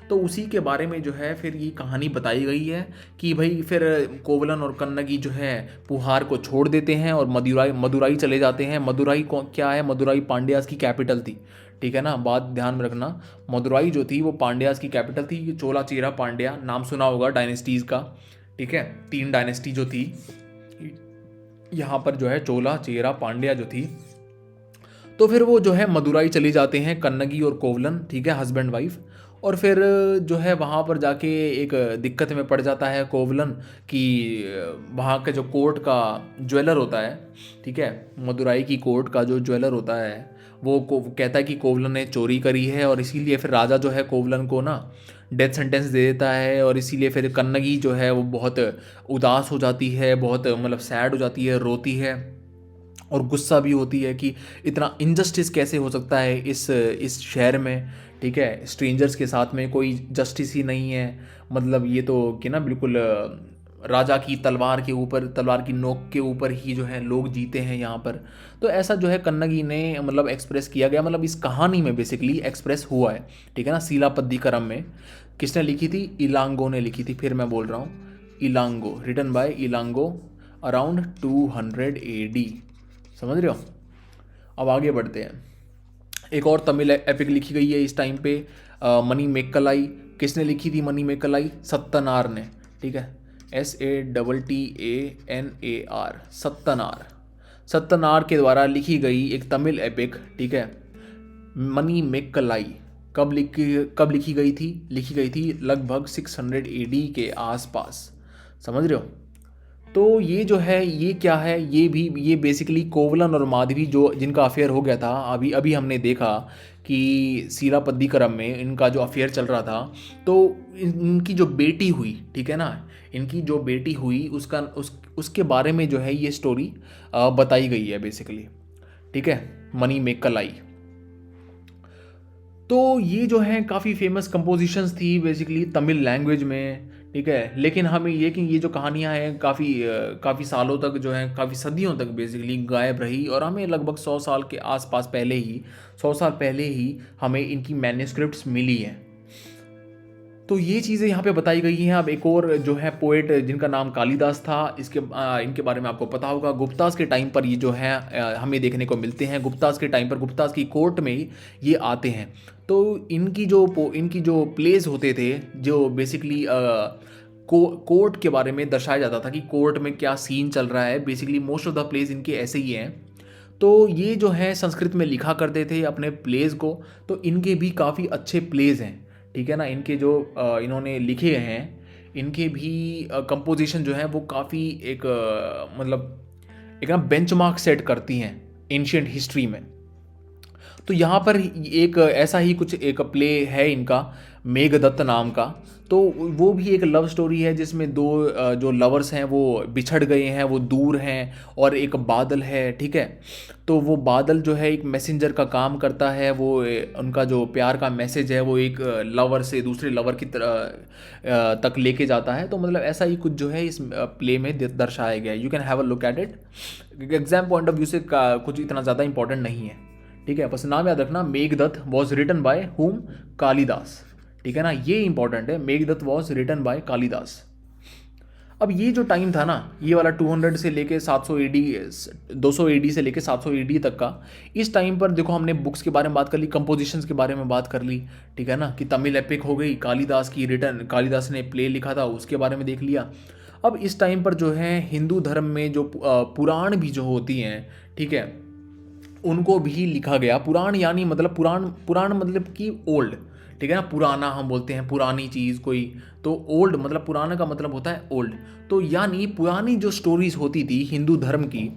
तो उसी के बारे में जो है फिर ये कहानी बताई गई है कि भाई फिर कोवलन और कन्नगी जो है पुहार को छोड़ देते हैं और मदुराई चले जाते हैं। मदुराई क्या है? मदुराई पांड्यास की कैपिटल थी, ठीक है ना, बात ध्यान में रखना। मदुराई जो थी वो पांड्यास की कैपिटल थी। चोला चेरा पांड्या नाम सुना होगा डायनेस्टीज़ का, ठीक है, 3 डायनेस्टी जो थी यहाँ पर जो है, चोला चेरा पांड्या जो थी। तो फिर वो जो है मदुराई चली जाते हैं कन्नगी और कोवलन, ठीक है, हस्बैंड वाइफ। और फिर जो है वहाँ पर जाके एक दिक्कत में पड़ जाता है कोवलन कि वहाँ के जो कोर्ट का ज्वेलर होता है, ठीक है, मदुराई की कोर्ट का जो ज्वेलर होता है वो कहता है कि कोवलन ने चोरी करी है, और इसीलिए फिर राजा जो है कोवलन को ना डेथ सेंटेंस दे देता है। और इसीलिए फिर कन्नगी जो है वो बहुत उदास हो जाती है, बहुत मतलब सैड हो जाती है, रोती है और गुस्सा भी होती है कि इतना इनजस्टिस कैसे हो सकता है इस शहर में, ठीक है, स्ट्रेंजर्स के साथ में कोई जस्टिस ही नहीं है। मतलब ये तो कि ना बिल्कुल राजा की तलवार के ऊपर, तलवार की नोक के ऊपर ही जो है लोग जीते हैं यहाँ पर। तो ऐसा जो है कन्नगी ने मतलब एक्सप्रेस किया गया, मतलब इस कहानी में बेसिकली एक्सप्रेस हुआ है, ठीक है ना। सीलापद्दीकरम में किसने लिखी थी? इलांगो ने लिखी थी। फिर मैं बोल रहा हूँ, Elango, written by Elango around 200 AD, समझ रहे हो। अब आगे बढ़ते हैं। एक और तमिल एपिक लिखी गई है इस टाइम पे, मनी मेक्कलाई। किसने लिखी थी मनी मेक्कलाई? सत्तनार ने, ठीक है, SATTANAR, सत्तनार। सत्तनार के द्वारा लिखी गई एक तमिल एपिक, ठीक है, मनी मेक्कलाई। कब लिखी गई थी? लिखी गई थी लगभग 600 एडी के आसपास, समझ रहे हो। तो ये जो है ये क्या है, ये बेसिकली कोवलन और माधवी जो जिनका अफेयर हो गया था, अभी अभी हमने देखा कि सीलापद्दीकरम में इनका जो अफेयर चल रहा था। तो इनकी जो बेटी हुई, ठीक है ना, इनकी जो बेटी हुई उसके बारे में जो है ये स्टोरी बताई गई है बेसिकली, ठीक है, मनी मेक्कलाई। तो ये जो है काफ़ी फेमस कंपोजिशंस थी बेसिकली तमिल लैंग्वेज में, ठीक है। लेकिन हमें ये कि ये जो कहानियाँ हैं काफ़ी सालों तक जो हैं, काफ़ी सदियों तक बेसिकली गायब रही, और हमें लगभग 100 साल के आसपास पहले ही, 100 साल पहले ही हमें इनकी मैन्युस्क्रिप्ट्स मिली हैं। तो ये चीज़ें यहाँ पे बताई गई हैं। अब एक और जो है पोएट जिनका नाम कालिदास था, इनके बारे में आपको पता होगा। गुप्तास के टाइम पर ये जो है हमें देखने को मिलते हैं। गुप्तास के टाइम पर गुप्तास की कोर्ट में ही ये आते हैं। तो इनकी जो प्लेस होते थे, जो बेसिकली कोर्ट के बारे में दर्शाया जाता था कि कोर्ट में क्या सीन चल रहा है। Basically most of the place इनके ऐसे ही हैं। तो ये जो है संस्कृत में लिखा करते थे अपने प्लेस को। तो इनके भी काफ़ी अच्छे प्लेस हैं, ठीक है ना। इनके जो इन्होंने लिखे हैं, इनके भी कंपोजिशन जो है वो काफ़ी मतलब एक ना बेंचमार्क सेट करती हैं एंशियंट हिस्ट्री में। तो यहाँ पर एक ऐसा ही कुछ एक प्ले है इनका, मेघदत्त नाम का। तो वो भी एक लव स्टोरी है जिसमें दो जो लवर्स हैं वो बिछड़ गए हैं, वो दूर हैं, और एक बादल है, ठीक है। तो वो बादल जो है एक मैसेंजर का काम करता है। वो उनका जो प्यार का मैसेज है वो एक लवर से दूसरे लवर की तरह तक लेके जाता है। तो मतलब ऐसा ही कुछ जो है इस प्ले में दर्शाया गया है। You can have a look at it. Exam point of view से कुछ इतना ज़्यादा इंपॉर्टेंट नहीं है, ठीक है। बस नाम याद रखना, मेघदत्त was written by whom, Kalidas, ठीक है ना। ये इंपॉर्टेंट है, मेघदत्त वॉज रिटन बाय कालिदास। अब ये जो टाइम था ना, ये वाला 200 से लेके 700 एडी, 200 एडी से लेके 700 एडी तक का, इस टाइम पर देखो हमने बुक्स के बारे में बात कर ली, कंपोजिशंस के बारे में बात कर ली, ठीक है ना। कि तमिल एपिक हो गई, कालिदास की रिटन, कालिदास ने प्ले लिखा था उसके बारे में देख लिया। अब इस टाइम पर जो है हिंदू धर्म में जो पुराण भी जो होती हैं, ठीक है, उनको भी लिखा गया। पुराण यानी मतलब पुराण मतलब कि ओल्ड, ठीक है ना। पुराना हम बोलते हैं पुरानी चीज़ कोई, तो ओल्ड मतलब पुराना का मतलब होता है ओल्ड। तो यानी पुरानी जो स्टोरीज होती थी हिंदू धर्म की,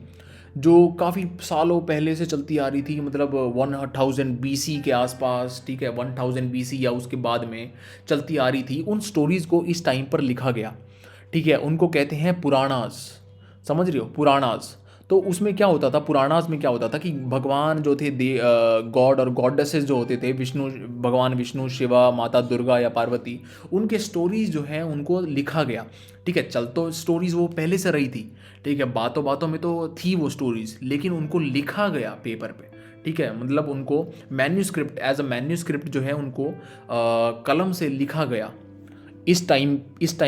जो काफ़ी सालों पहले से चलती आ रही थी, मतलब 1000 BC के आसपास, ठीक है, 1000 BC या उसके बाद में चलती आ रही थी, उन स्टोरीज़ को इस टाइम पर लिखा गया, ठीक है। उनको कहते हैं पुराणास, समझ रहे हो, पुराणास। तो उसमें क्या होता था, पुराणास में क्या होता था कि भगवान जो थे, गॉड और गॉडेसेस जो होते थे, भगवान विष्णु, शिवा, माता दुर्गा या पार्वती, उनके स्टोरीज जो हैं उनको लिखा गया, ठीक है। चल तो स्टोरीज वो पहले से रही थी, ठीक है, बातों बातों में तो थी वो स्टोरीज, लेकिन उनको लिखा गया पेपर पे, ठीक है। मतलब उनको मैन्यूस्क्रिप्ट, एज अ मैन्यूस्क्रिप्ट जो है उनको कलम से लिखा गया इस टाइम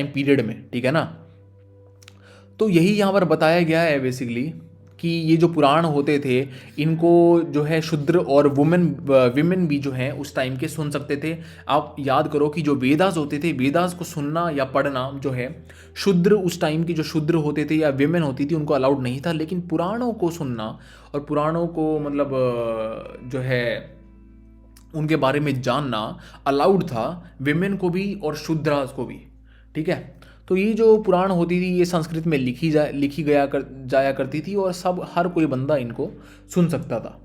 पीरियड में, ठीक है ना। तो यही यहाँ पर बताया गया है बेसिकली कि ये जो पुराण होते थे, इनको जो है शूद्र और विमेन भी जो हैं उस टाइम के सुन सकते थे। आप याद करो कि जो वेदास होते थे, वेदास को सुनना या पढ़ना जो है, शूद्र उस टाइम की जो शूद्र होते थे या विमेन होती थी उनको अलाउड नहीं था। लेकिन पुराणों को सुनना और पुराणों को मतलब जो है उनके बारे में जानना अलाउड था, विमेन को भी और शूद्रास को भी, ठीक है। तो ये जो पुराण होती थी ये संस्कृत में लिखी जाया करती थी, और हर कोई बंदा इनको सुन सकता था।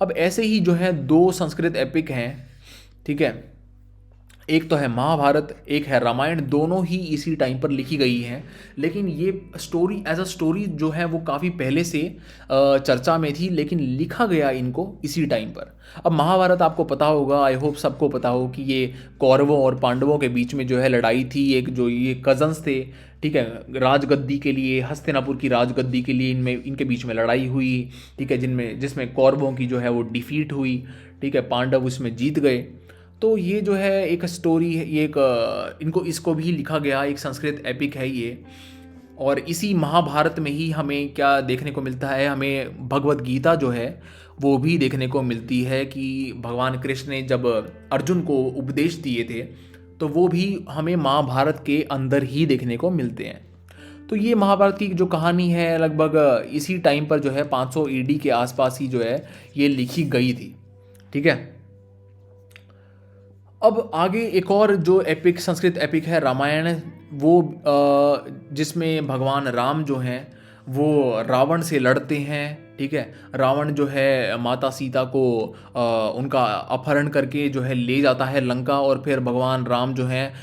अब ऐसे ही जो है दो संस्कृत एपिक हैं, ठीक है, एक तो है महाभारत, एक है रामायण। दोनों ही इसी टाइम पर लिखी गई हैं, लेकिन ये स्टोरी एज अ स्टोरी जो है वो काफ़ी पहले से चर्चा में थी, लेकिन लिखा गया इनको इसी टाइम पर। अब महाभारत आपको पता होगा, आई होप सबको पता हो कि ये कौरवों और पांडवों के बीच में जो है लड़ाई थी। एक जो ये कजन्स थे, ठीक है, राजगद्दी के लिए, हस्तिनापुर की राजगद्दी के लिए इनके बीच में लड़ाई हुई, ठीक है, जिसमें कौरवों की जो है वो डिफीट हुई, ठीक है, पांडव उसमें जीत गए। तो ये जो है एक स्टोरी है, ये इसको भी लिखा गया एक संस्कृत एपिक है ये। और इसी महाभारत में ही हमें क्या देखने को मिलता है, हमें भगवत गीता जो है वो भी देखने को मिलती है कि भगवान कृष्ण ने जब अर्जुन को उपदेश दिए थे, तो वो भी हमें महाभारत के अंदर ही देखने को मिलते हैं। तो ये महाभारत की जो कहानी है लगभग इसी टाइम पर जो है 500 ईडी के आसपास ही जो है ये लिखी गई थी, ठीक है। अब आगे एक और जो एपिक, संस्कृत एपिक है रामायण, वो जिसमें भगवान राम जो हैं वो रावण से लड़ते हैं, ठीक है। रावण जो है माता सीता को उनका अपहरण करके जो है ले जाता है लंका, और फिर भगवान राम जो हैं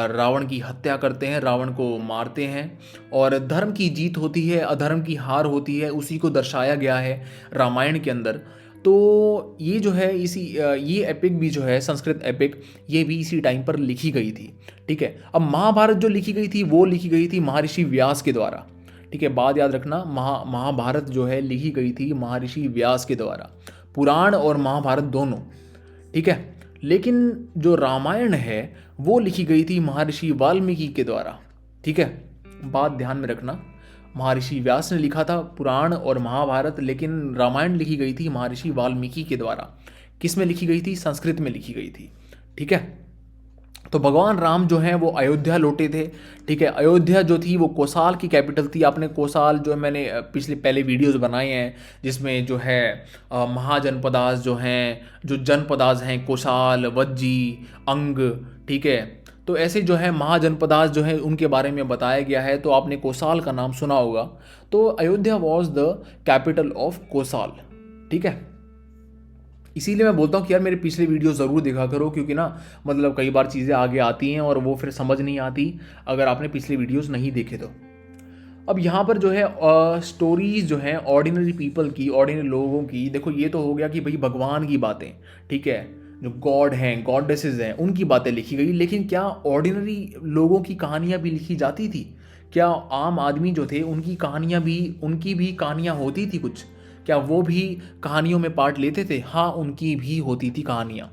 रावण की हत्या करते हैं, रावण को मारते हैं, और धर्म की जीत होती है, अधर्म की हार होती है, उसी को दर्शाया गया है रामायण के अंदर। तो ये जो है ये एपिक भी जो है संस्कृत एपिक, ये भी इसी टाइम पर लिखी गई थी। ठीक है, अब महाभारत जो लिखी गई थी वो लिखी गई थी महर्षि व्यास के द्वारा। ठीक है, बात याद रखना, महाभारत जो है लिखी गई थी महर्षि व्यास के द्वारा, पुराण और महाभारत दोनों। ठीक है, लेकिन जो रामायण है वो लिखी गई थी महर्षि वाल्मीकि के द्वारा। ठीक है, बात ध्यान में रखना, महर्षि व्यास ने लिखा था पुराण और महाभारत, लेकिन रामायण लिखी गई थी महर्षि वाल्मीकि के द्वारा। किस में लिखी गई थी? संस्कृत में लिखी गई थी। ठीक है, तो भगवान राम जो हैं वो अयोध्या लौटे थे। ठीक है, अयोध्या जो थी वो कोसाल की कैपिटल थी। आपने कोसाल जो मैंने पहले वीडियोस बनाए हैं जिसमें जो है महाजनपदास जो हैं, जो जनपदास हैं, कोसाल, वज्जी, अंग। ठीक है, तो ऐसे जो है महाजनपदास जो है उनके बारे में बताया गया है। तो आपने कोसाल का नाम सुना होगा। तो Ayodhya was the capital of Kosala. ठीक है, इसीलिए मैं बोलता हूँ कि यार मेरे पिछले वीडियो ज़रूर देखा करो, क्योंकि ना मतलब कई बार चीज़ें आगे आती हैं और वो फिर समझ नहीं आती अगर आपने पिछले वीडियोस नहीं देखे तो। अब यहाँ पर जो है स्टोरीज जो हैं ऑर्डिनरी पीपल की, ऑर्डिनरी लोगों की, देखो ये तो हो गया कि भाई भगवान की बातें, ठीक है, जो गॉड हैं, गॉडेसेस हैं, उनकी बातें लिखी गई। लेकिन क्या ऑर्डिनरी लोगों की कहानियाँ भी लिखी जाती थी? क्या आम आदमी जो थे उनकी कहानियाँ भी, उनकी भी कहानियाँ होती थी कुछ? क्या वो भी कहानियों में पार्ट लेते थे? हाँ, उनकी भी होती थी कहानियाँ।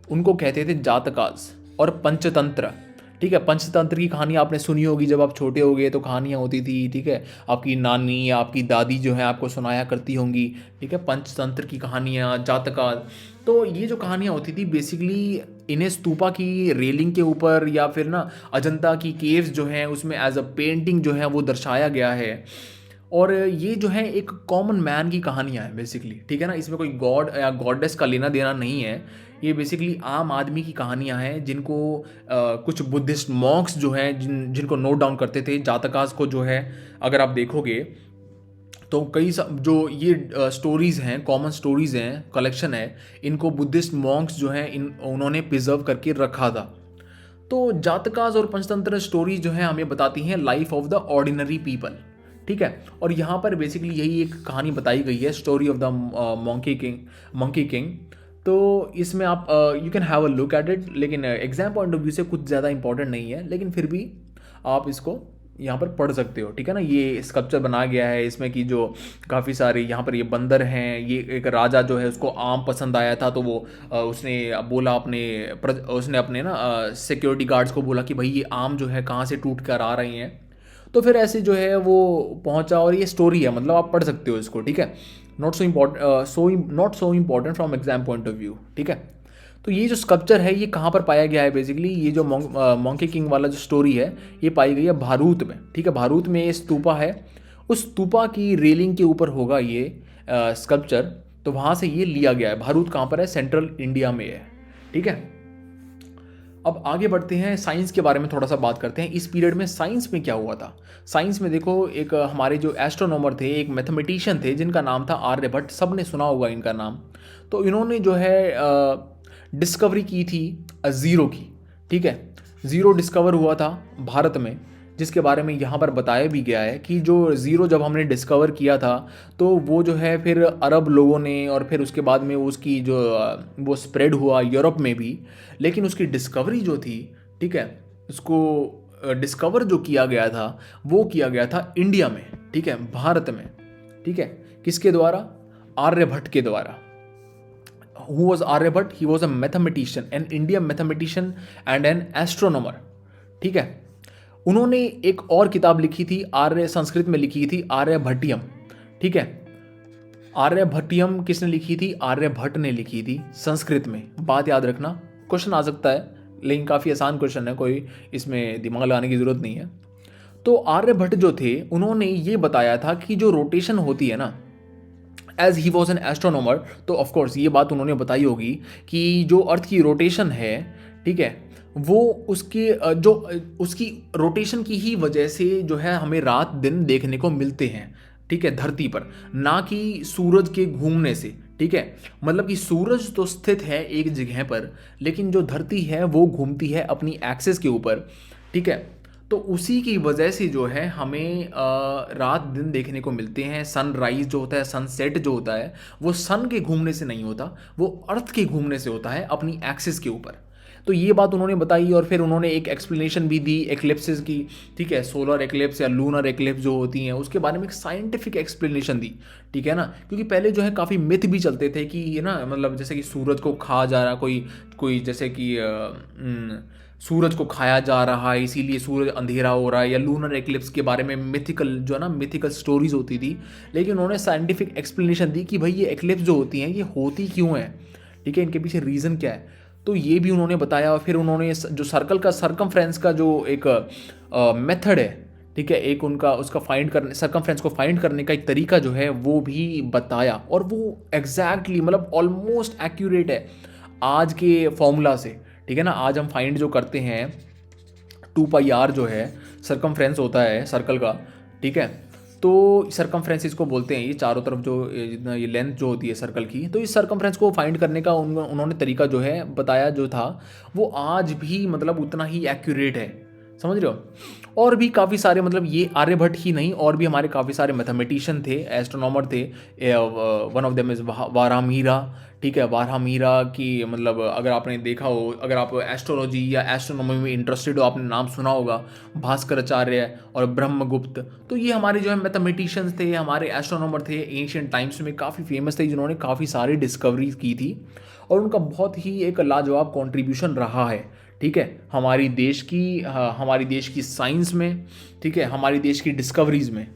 उनको कहते थे जातकास और पंचतंत्र। ठीक है, पंचतंत्र की कहानी आपने सुनी होगी, जब आप छोटे होगे तो कहानियाँ होती थी। ठीक है, आपकी नानी या आपकी दादी जो है आपको सुनाया करती होंगी। ठीक है, पंचतंत्र की कहानियाँ, जातकास। तो ये जो कहानियाँ होती थी बेसिकली इन्हें स्तूपा की रेलिंग के ऊपर या फिर ना अजंता की केव्स जो हैं उसमें एज अ पेंटिंग जो है वो दर्शाया गया है। और ये जो है एक कॉमन मैन की कहानियाँ हैं बेसिकली। ठीक है ना, इसमें कोई गॉड या गॉडेस का लेना देना नहीं है। ये बेसिकली आम आदमी की कहानियाँ हैं जिनको कुछ बुद्धिस्ट मॉन्क्स जो हैं जिनको नोट डाउन करते थे। जातकास को जो है अगर आप देखोगे तो जो ये स्टोरीज़ हैं, कॉमन स्टोरीज़ हैं, कलेक्शन है, इनको बुद्धिस्ट मॉन्क्स जो हैं उन्होंने प्रिजर्व करके रखा था। तो जातकास और पंचतंत्र स्टोरीज जो है हमें बताती हैं life of the ordinary people. ठीक है, और यहाँ पर बेसिकली यही एक कहानी बताई गई है, story of the monkey king. तो इसमें आप you can have a look at it, लेकिन एग्जाम पॉइंट ऑफ व्यू से कुछ ज़्यादा इंपॉर्टेंट नहीं है, लेकिन फिर भी आप इसको यहाँ पर पढ़ सकते हो। ठीक है ना, ये स्कल्पचर बना गया है इसमें कि जो काफ़ी सारे यहाँ पर ये बंदर हैं। ये एक राजा जो है उसको आम पसंद आया था, तो वो उसने बोला उसने अपने ना सिक्योरिटी गार्ड्स को बोला कि भाई ये आम जो है कहाँ से टूट कर आ रहे हैं। तो फिर ऐसे जो है वो पहुंचा, और ये स्टोरी है, मतलब आप पढ़ सकते हो इसको। ठीक है, not so important from exam point of view. ठीक है, तो ये जो स्कल्पचर है ये कहाँ पर पाया गया है? बेसिकली ये जो मंकी किंग वाला जो स्टोरी है ये पाई गई है भारूत में। ठीक है, भारूत में ये स्तूपा है, उस स्तूपा की रेलिंग के ऊपर होगा ये स्कल्पचर। तो वहाँ से ये लिया गया है। भारूत कहाँ पर है? सेंट्रल इंडिया में है। ठीक है, अब आगे बढ़ते हैं, साइंस के बारे में थोड़ा सा बात करते हैं। इस पीरियड में साइंस में क्या हुआ था? साइंस में देखो, एक हमारे जो एस्ट्रोनॉमर थे, एक मैथमेटिशियन थे जिनका नाम था आर्यभट्ट। सब ने सुना होगा इनका नाम। तो इन्होंने जो है डिस्कवरी की थी ज़ीरो की। ठीक है, ज़ीरो डिस्कवर हुआ था भारत में, जिसके बारे में यहाँ पर बताया भी गया है कि जो ज़ीरो जब हमने डिस्कवर किया था तो वो जो है फिर अरब लोगों ने, और फिर उसके बाद में उसकी जो वो स्प्रेड हुआ यूरोप में भी। लेकिन उसकी डिस्कवरी जो थी, ठीक है, उसको डिस्कवर जो किया गया था वो किया गया था इंडिया में। ठीक है, भारत में। ठीक है, किसके द्वारा? आर्यभट्ट के द्वारा। Who was Aryabhatta? He was a mathematician, an Indian mathematician and an astronomer. ठीक है, उन्होंने एक और किताब लिखी थी, संस्कृत में लिखी थी, आर्यभट्टियम। ठीक है, आर्यभट्टियम किसने लिखी थी? आर्यभट्ट ने लिखी थी संस्कृत में। बात याद रखना, क्वेश्चन आ सकता है, लेकिन काफ़ी आसान क्वेश्चन है, कोई इसमें दिमाग लगाने की ज़रूरत नहीं है। तो आर्यभट्ट जो थे उन्होंने ये बताया था कि जो रोटेशन होती है ना, as he was an astronomer, तो ऑफकोर्स ये बात उन्होंने बताई होगी कि जो अर्थ की रोटेशन है, ठीक है, वो उसकी रोटेशन की ही वजह से जो है हमें रात दिन देखने को मिलते हैं। ठीक है, धरती पर, ना कि सूरज के घूमने से। ठीक है, मतलब कि सूरज तो स्थित है एक जगह पर, लेकिन जो धरती है वो घूमती है अपनी एक्सिस के ऊपर। ठीक है, तो उसी की वजह से जो है हमें रात दिन देखने को मिलते हैं। सनराइज जो होता है, सनसेट जो होता है, वो सन के घूमने से नहीं होता, वो अर्थ के घूमने से होता है अपनी एक्सिस के ऊपर। तो ये बात उन्होंने बताई और फिर उन्होंने एक एक्सप्लेनेशन भी दी एक्लिप्सेस की, ठीक है, सोलर एक्लिप्स या लूनर एक्लिप्स जो होती हैं उसके बारे में एक साइंटिफिक एक्सप्लेनेशन दी, ठीक है ना। क्योंकि पहले जो है काफ़ी मिथ भी चलते थे कि ये ना मतलब जैसे कि सूरज को खा जा रहा कोई कोई जैसे कि सूरज को खाया जा रहा है इसीलिए सूरज अंधेरा हो रहा है, या लूनर एक्लिप्स के बारे में मिथिकल जो है ना मिथिकल स्टोरीज होती थी। लेकिन उन्होंने साइंटिफिक एक्सप्लेनेशन दी कि भाई ये एक्लिप्स जो होती हैं ये होती क्यों है, ठीक है, इनके पीछे रीज़न क्या है। तो ये भी उन्होंने बताया। और फिर उन्होंने जो सर्कल का सर्कमफ्रेंस का जो एक मेथड है, ठीक है, एक उनका उसका फाइंड करने सर्कमफ्रेंस को फाइंड करने का एक तरीका जो है वो भी बताया। और वो एग्जैक्टली मतलब ऑलमोस्ट एक्यूरेट है आज के फॉर्मूला से, ठीक है ना। आज हम फाइंड जो करते हैं 2πr जो है सर्कमफ्रेंस होता है सर्कल का, ठीक है। तो सर्कमफ्रेंस इसको बोलते हैं, ये चारों तरफ जो जितना ये लेंथ जो होती है सर्कल की, तो इस सर्कमफ्रेंस को फाइंड करने का उन्होंने तरीका जो है बताया जो था वो आज भी मतलब उतना ही एक्यूरेट है, समझ रहे हो। और भी काफ़ी सारे मतलब ये आर्यभट्ट ही नहीं, और भी हमारे काफ़ी सारे मैथमेटिशियन थे, एस्ट्रोनॉमर थे। वन ऑफ देम इज़ वारामीरा, ठीक है। वारामीरा की मतलब अगर आपने देखा हो, अगर आप एस्ट्रोलॉजी या एस्ट्रोनॉमी में इंटरेस्टेड हो, आपने नाम सुना होगा, भास्कराचार्य और ब्रह्मगुप्त। तो ये हमारे जो है मैथमेटिशियंस थे, हमारे एस्ट्रोनॉमर थे, एंशियंट टाइम्स में काफ़ी फेमस थे, जिन्होंने काफ़ी सारी डिस्कवरीज की थी और उनका बहुत ही एक लाजवाब कॉन्ट्रीब्यूशन रहा है, ठीक है, हमारी देश की साइंस में, ठीक है, हमारी देश की डिस्कवरीज में।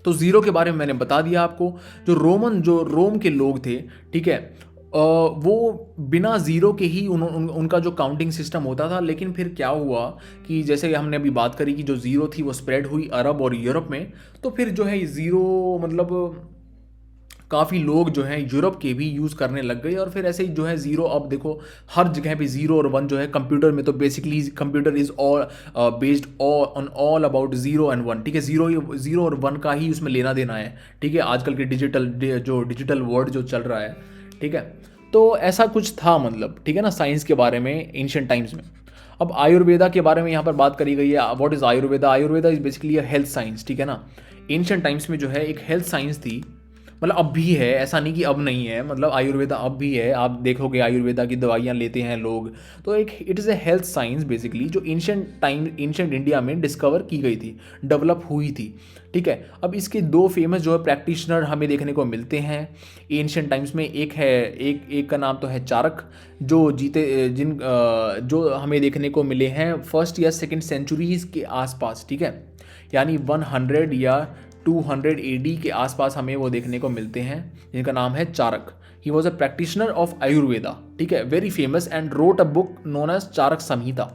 तो ज़ीरो के बारे में मैंने बता दिया आपको। जो रोम के लोग थे, ठीक है, वो बिना ज़ीरो के ही उनका जो काउंटिंग सिस्टम होता था। लेकिन फिर क्या हुआ कि जैसे हमने अभी बात करी कि जो ज़ीरो थी वो स्प्रेड हुई अरब और यूरोप में, तो फिर जो है ज़ीरो मतलब काफ़ी लोग जो हैं यूरोप के भी यूज़ करने लग गए। और फिर ऐसे ही जो है ज़ीरो, अब देखो हर जगह पे ज़ीरो और वन जो है कंप्यूटर में, तो basically computer is all based on all about zero and one, ठीक है। ज़ीरो और वन का ही उसमें लेना देना है, ठीक है, आजकल के डिजिटल वर्ल्ड जो चल रहा है, ठीक है। तो ऐसा कुछ था मतलब, ठीक है ना, साइंस के बारे में एंशिएंट टाइम्स में। अब आयुर्वेदा के बारे में यहाँ पर बात करी गई है। What is Ayurveda? Ayurveda is basically a health science, ठीक है ना। एंशिएंट टाइम्स में जो है एक हेल्थ साइंस थी, मतलब अब भी है, ऐसा नहीं कि अब नहीं है, मतलब आयुर्वेदा अब भी है। आप देखोगे आयुर्वेदा की दवाइयाँ लेते हैं लोग, तो एक it is a health science basically, जो एंशिएंट इंडिया में डिस्कवर की गई थी, डेवलप हुई थी, ठीक है। अब इसके दो फेमस जो है प्रैक्टिशनर हमें देखने को मिलते हैं एंशिएंट टाइम्स में। एक का नाम तो है चारक, जो हमें देखने को मिले हैं फर्स्ट या सेकेंड सेंचुरीज के आसपास, ठीक है, यानी 100 या 200 AD के आसपास हमें वो देखने को मिलते हैं, जिनका नाम है Charak. He was a practitioner of Ayurveda, ठीक है, very famous, and wrote a book known as Charak Samhita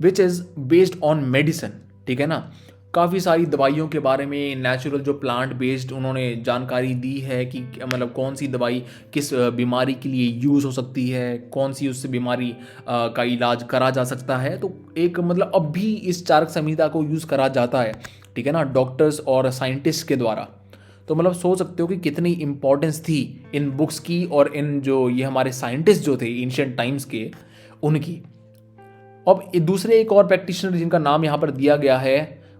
which is based on medicine, ठीक है ना। काफ़ी सारी दवाइयों के बारे में, नेचुरल जो प्लांट बेस्ड उन्होंने जानकारी दी है कि मतलब कौन सी दवाई किस बीमारी के लिए यूज़ हो सकती है, कौन सी उससे बीमारी का इलाज करा जा सकता है। तो एक मतलब अब भी इस चारक संहिता को यूज़ करा जाता है, ठीक है ना, डॉक्टर्स और साइंटिस्ट के द्वारा। तो मतलब सोच सकते हो कि कितनी इंपॉर्टेंस थी इन बुक्स की और इन जो ये हमारे साइंटिस्ट जो थे एंशिएंट टाइम्स के, उनकी। अब दूसरे एक और प्रैक्टिशनर जिनका नाम यहाँ पर दिया गया है,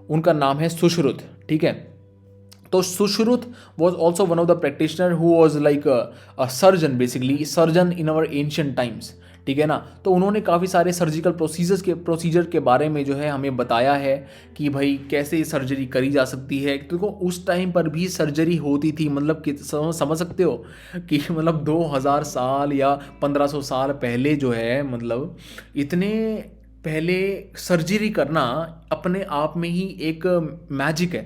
उनका नाम है सुश्रुत, ठीक है। तो Sushruta was also one of the practitioner who was like a surgeon, basically surgeon in our ancient times, ठीक है ना। तो उन्होंने काफ़ी सारे सर्जिकल प्रोसीजर के बारे में जो है हमें बताया है कि भाई कैसे सर्जरी करी जा सकती है। क्योंकि उस टाइम पर भी सर्जरी होती थी, मतलब कि समझ सकते हो कि मतलब 2000 साल या 1500 साल पहले जो है, मतलब इतने पहले सर्जरी करना अपने आप में ही एक मैजिक है,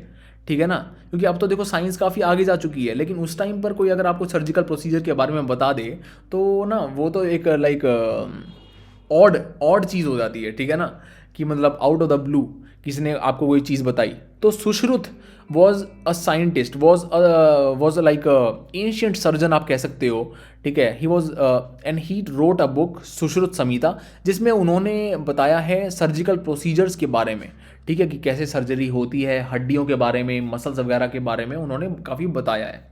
ठीक है ना। क्योंकि अब तो देखो साइंस काफ़ी आगे जा चुकी है, लेकिन उस टाइम पर कोई अगर आपको सर्जिकल प्रोसीजर के बारे में बता दे तो ना वो तो एक लाइक ऑड चीज़ हो जाती है, ठीक है ना, कि मतलब आउट ऑफ द ब्लू किसी ने आपको कोई चीज़ बताई। तो Sushruta was a scientist, was like ancient surgeon आप कह सकते हो, ठीक है। He was and he wrote a book Sushruta Samhita, जिसमें उन्होंने बताया है सर्जिकल प्रोसीजर्स के बारे में, ठीक है, कि कैसे सर्जरी होती है, हड्डियों के बारे में, मसल्स वगैरह के बारे में उन्होंने काफ़ी बताया है,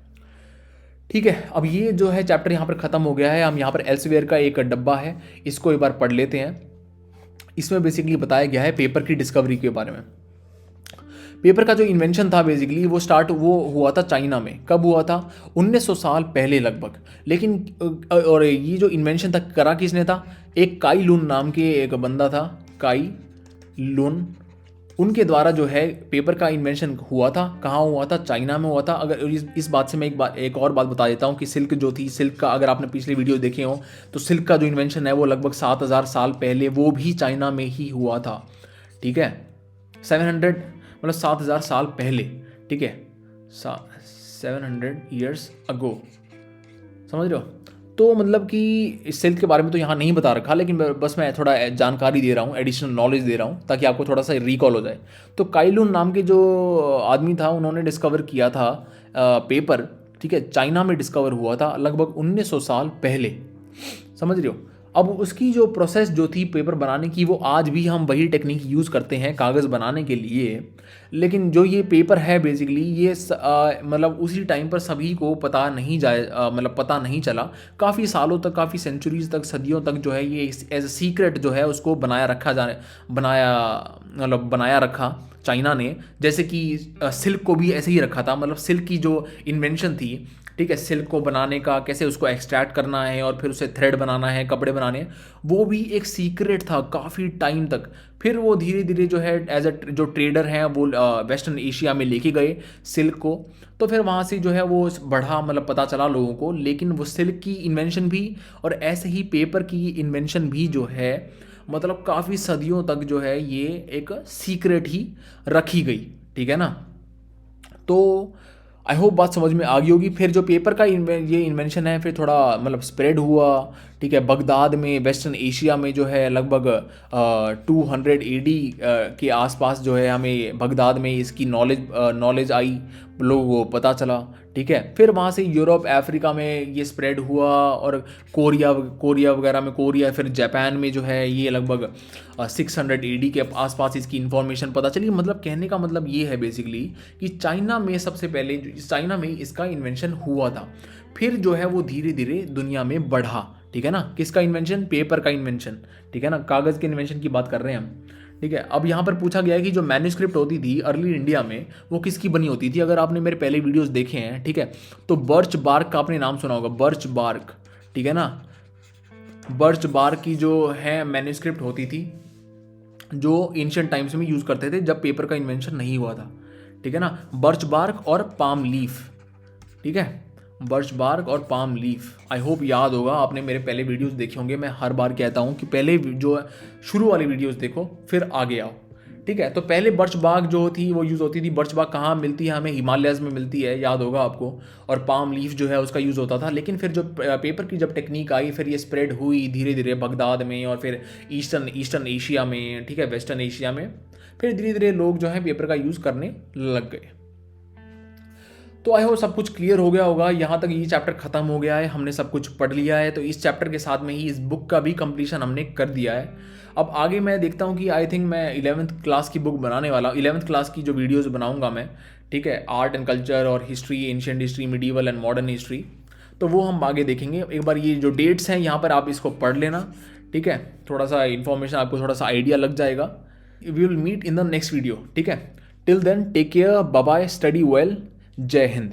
ठीक है। अब ये जो है चैप्टर यहाँ पर ख़त्म हो गया है। हम यहाँ पर एल्सवेयर का एक डब्बा है, इसको एक बार पढ़ लेते हैं। इसमें बेसिकली बताया गया है पेपर की डिस्कवरी के बारे में। पेपर का जो इन्वेंशन था बेसिकली वो हुआ था चाइना में। कब हुआ था? 1900 साल पहले लगभग। लेकिन और ये जो इन्वेंशन था करा किसने था? एक काई लुन नाम के एक बंदा था, काई लुन। उनके द्वारा जो है पेपर का इन्वेंशन हुआ था। कहाँ हुआ था? चाइना में हुआ था। अगर इस बात से मैं एक और बात बता देता हूँ कि सिल्क जो थी, सिल्क का अगर आपने पिछले वीडियो देखे हो तो सिल्क का जो इन्वेंशन है वो लगभग 7000 साल पहले वो भी चाइना में ही हुआ था। ठीक है, 700 मतलब 7000 साल पहले। ठीक है, 700 ईयर्स अगो, समझ रहे हो? तो मतलब कि सिल्क के बारे में तो यहाँ नहीं बता रखा, लेकिन बस मैं थोड़ा जानकारी दे रहा हूँ, एडिशनल नॉलेज दे रहा हूँ ताकि आपको थोड़ा सा रिकॉल हो जाए। तो काइलून नाम के जो आदमी था उन्होंने डिस्कवर किया था पेपर। ठीक है, चाइना में डिस्कवर हुआ था लगभग 1900 साल पहले, समझ रहे हो? अब उसकी जो प्रोसेस जो थी पेपर बनाने की, वो आज भी हम वही टेक्निक यूज़ करते हैं कागज़ बनाने के लिए। लेकिन जो ये पेपर है बेसिकली ये मतलब उसी टाइम पर सभी को पता नहीं मतलब पता नहीं चला। काफ़ी सालों तक, काफ़ी सेंचुरीज तक, सदियों तक जो है ये एज ए सीक्रेट जो है उसको बनाया रखा चाइना ने। जैसे कि सिल्क को भी ऐसे ही रखा था। मतलब सिल्क की जो इन्वेंशन थी, ठीक है, सिल्क को बनाने का, कैसे उसको एक्सट्रैक्ट करना है और फिर उसे थ्रेड बनाना है, कपड़े बनाने हैं, वो भी एक सीक्रेट था काफ़ी टाइम तक। फिर वो धीरे धीरे जो है एज अ जो ट्रेडर हैं वो वेस्टर्न एशिया में लेके गए सिल्क को। तो फिर वहाँ से जो है वो बढ़ा, मतलब पता चला लोगों को। लेकिन वो सिल्क की इन्वेंशन भी और ऐसे ही पेपर की इन्वेंशन भी जो है मतलब काफ़ी सदियों तक जो है ये एक सीक्रेट ही रखी गई। ठीक है ना? तो आई होप बात समझ में आ गई होगी। फिर जो पेपर का ये इन्वेंशन है फिर थोड़ा मतलब स्प्रेड हुआ। ठीक है, बगदाद में, वेस्टर्न एशिया में जो है लगभग 200 AD के आसपास जो है हमें बगदाद में इसकी नॉलेज आई, लोगों को पता चला। ठीक है, फिर वहाँ से यूरोप, अफ्रीका में ये स्प्रेड हुआ और कोरिया वगैरह में, कोरिया फिर जापान में जो है ये लगभग 600 AD के आसपास इसकी इन्फॉर्मेशन पता चली। मतलब कहने का मतलब ये है बेसिकली कि चाइना में सबसे पहले चाइना में इसका इन्वेंशन हुआ था। फिर जो है वो धीरे धीरे दुनिया में बढ़ा। ठीक है ना? किसका इन्वेंशन? पेपर का इन्वेंशन। ठीक है ना? कागज़ के इन्वेंशन की बात कर रहे हैं हम। ठीक है, अब यहाँ पर पूछा गया है कि जो मैन्युस्क्रिप्ट होती थी अर्ली इंडिया में वो किसकी बनी होती थी? अगर आपने मेरे पहले वीडियोस देखे हैं, ठीक है, तो बर्च बार्क का आपने नाम सुना होगा, बर्च बार्क। ठीक है ना? बर्च बार्क की जो है मैन्युस्क्रिप्ट होती थी जो एंशिएंट टाइम्स में यूज़ करते थे जब पेपर का इन्वेंशन नहीं हुआ था। ठीक है ना? बर्च बार्क और पाम लीफ। ठीक है, बर्च बार्क और पाम लीफ। आई होप याद होगा, आपने मेरे पहले वीडियोस देखे होंगे। मैं हर बार कहता हूँ कि पहले जो शुरू वाली वीडियोस देखो फिर आगे आओ। ठीक है, तो पहले बर्च बार्क जो थी वो यूज़ होती थी। बर्च बार्क कहाँ मिलती है? हमें हिमालयस में मिलती है, याद होगा आपको। और पाम लीफ जो है उसका यूज़ होता था। लेकिन फिर जो पेपर की जब टेक्निक आई फिर ये स्प्रेड हुई धीरे धीरे बगदाद में और फिर ईस्टर्न एशिया में, ठीक है, वेस्टर्न एशिया में। फिर धीरे धीरे लोग जो है पेपर का यूज़ करने लग गए। तो आई होप सब कुछ क्लियर हो गया होगा। यहाँ तक ये चैप्टर खत्म हो गया है, हमने सब कुछ पढ़ लिया है। तो इस चैप्टर के साथ में ही इस बुक का भी कंप्लीशन हमने कर दिया है। अब आगे मैं देखता हूँ कि आई थिंक मैं 11th क्लास की बुक बनाने वाला, 11th क्लास की जो वीडियोज़ बनाऊँगा मैं, ठीक है, आर्ट एंड कल्चर और history, ancient history, medieval and modern history, तो वो हम आगे देखेंगे। एक बार ये जो डेट्स हैं यहाँ पर आप इसको पढ़ लेना। ठीक है, थोड़ा सा इन्फॉर्मेशन आपको थोड़ा सा आइडिया लग जाएगा। We will meet in the next video. ठीक है, till then take care, bye bye, study well, जय हिंद।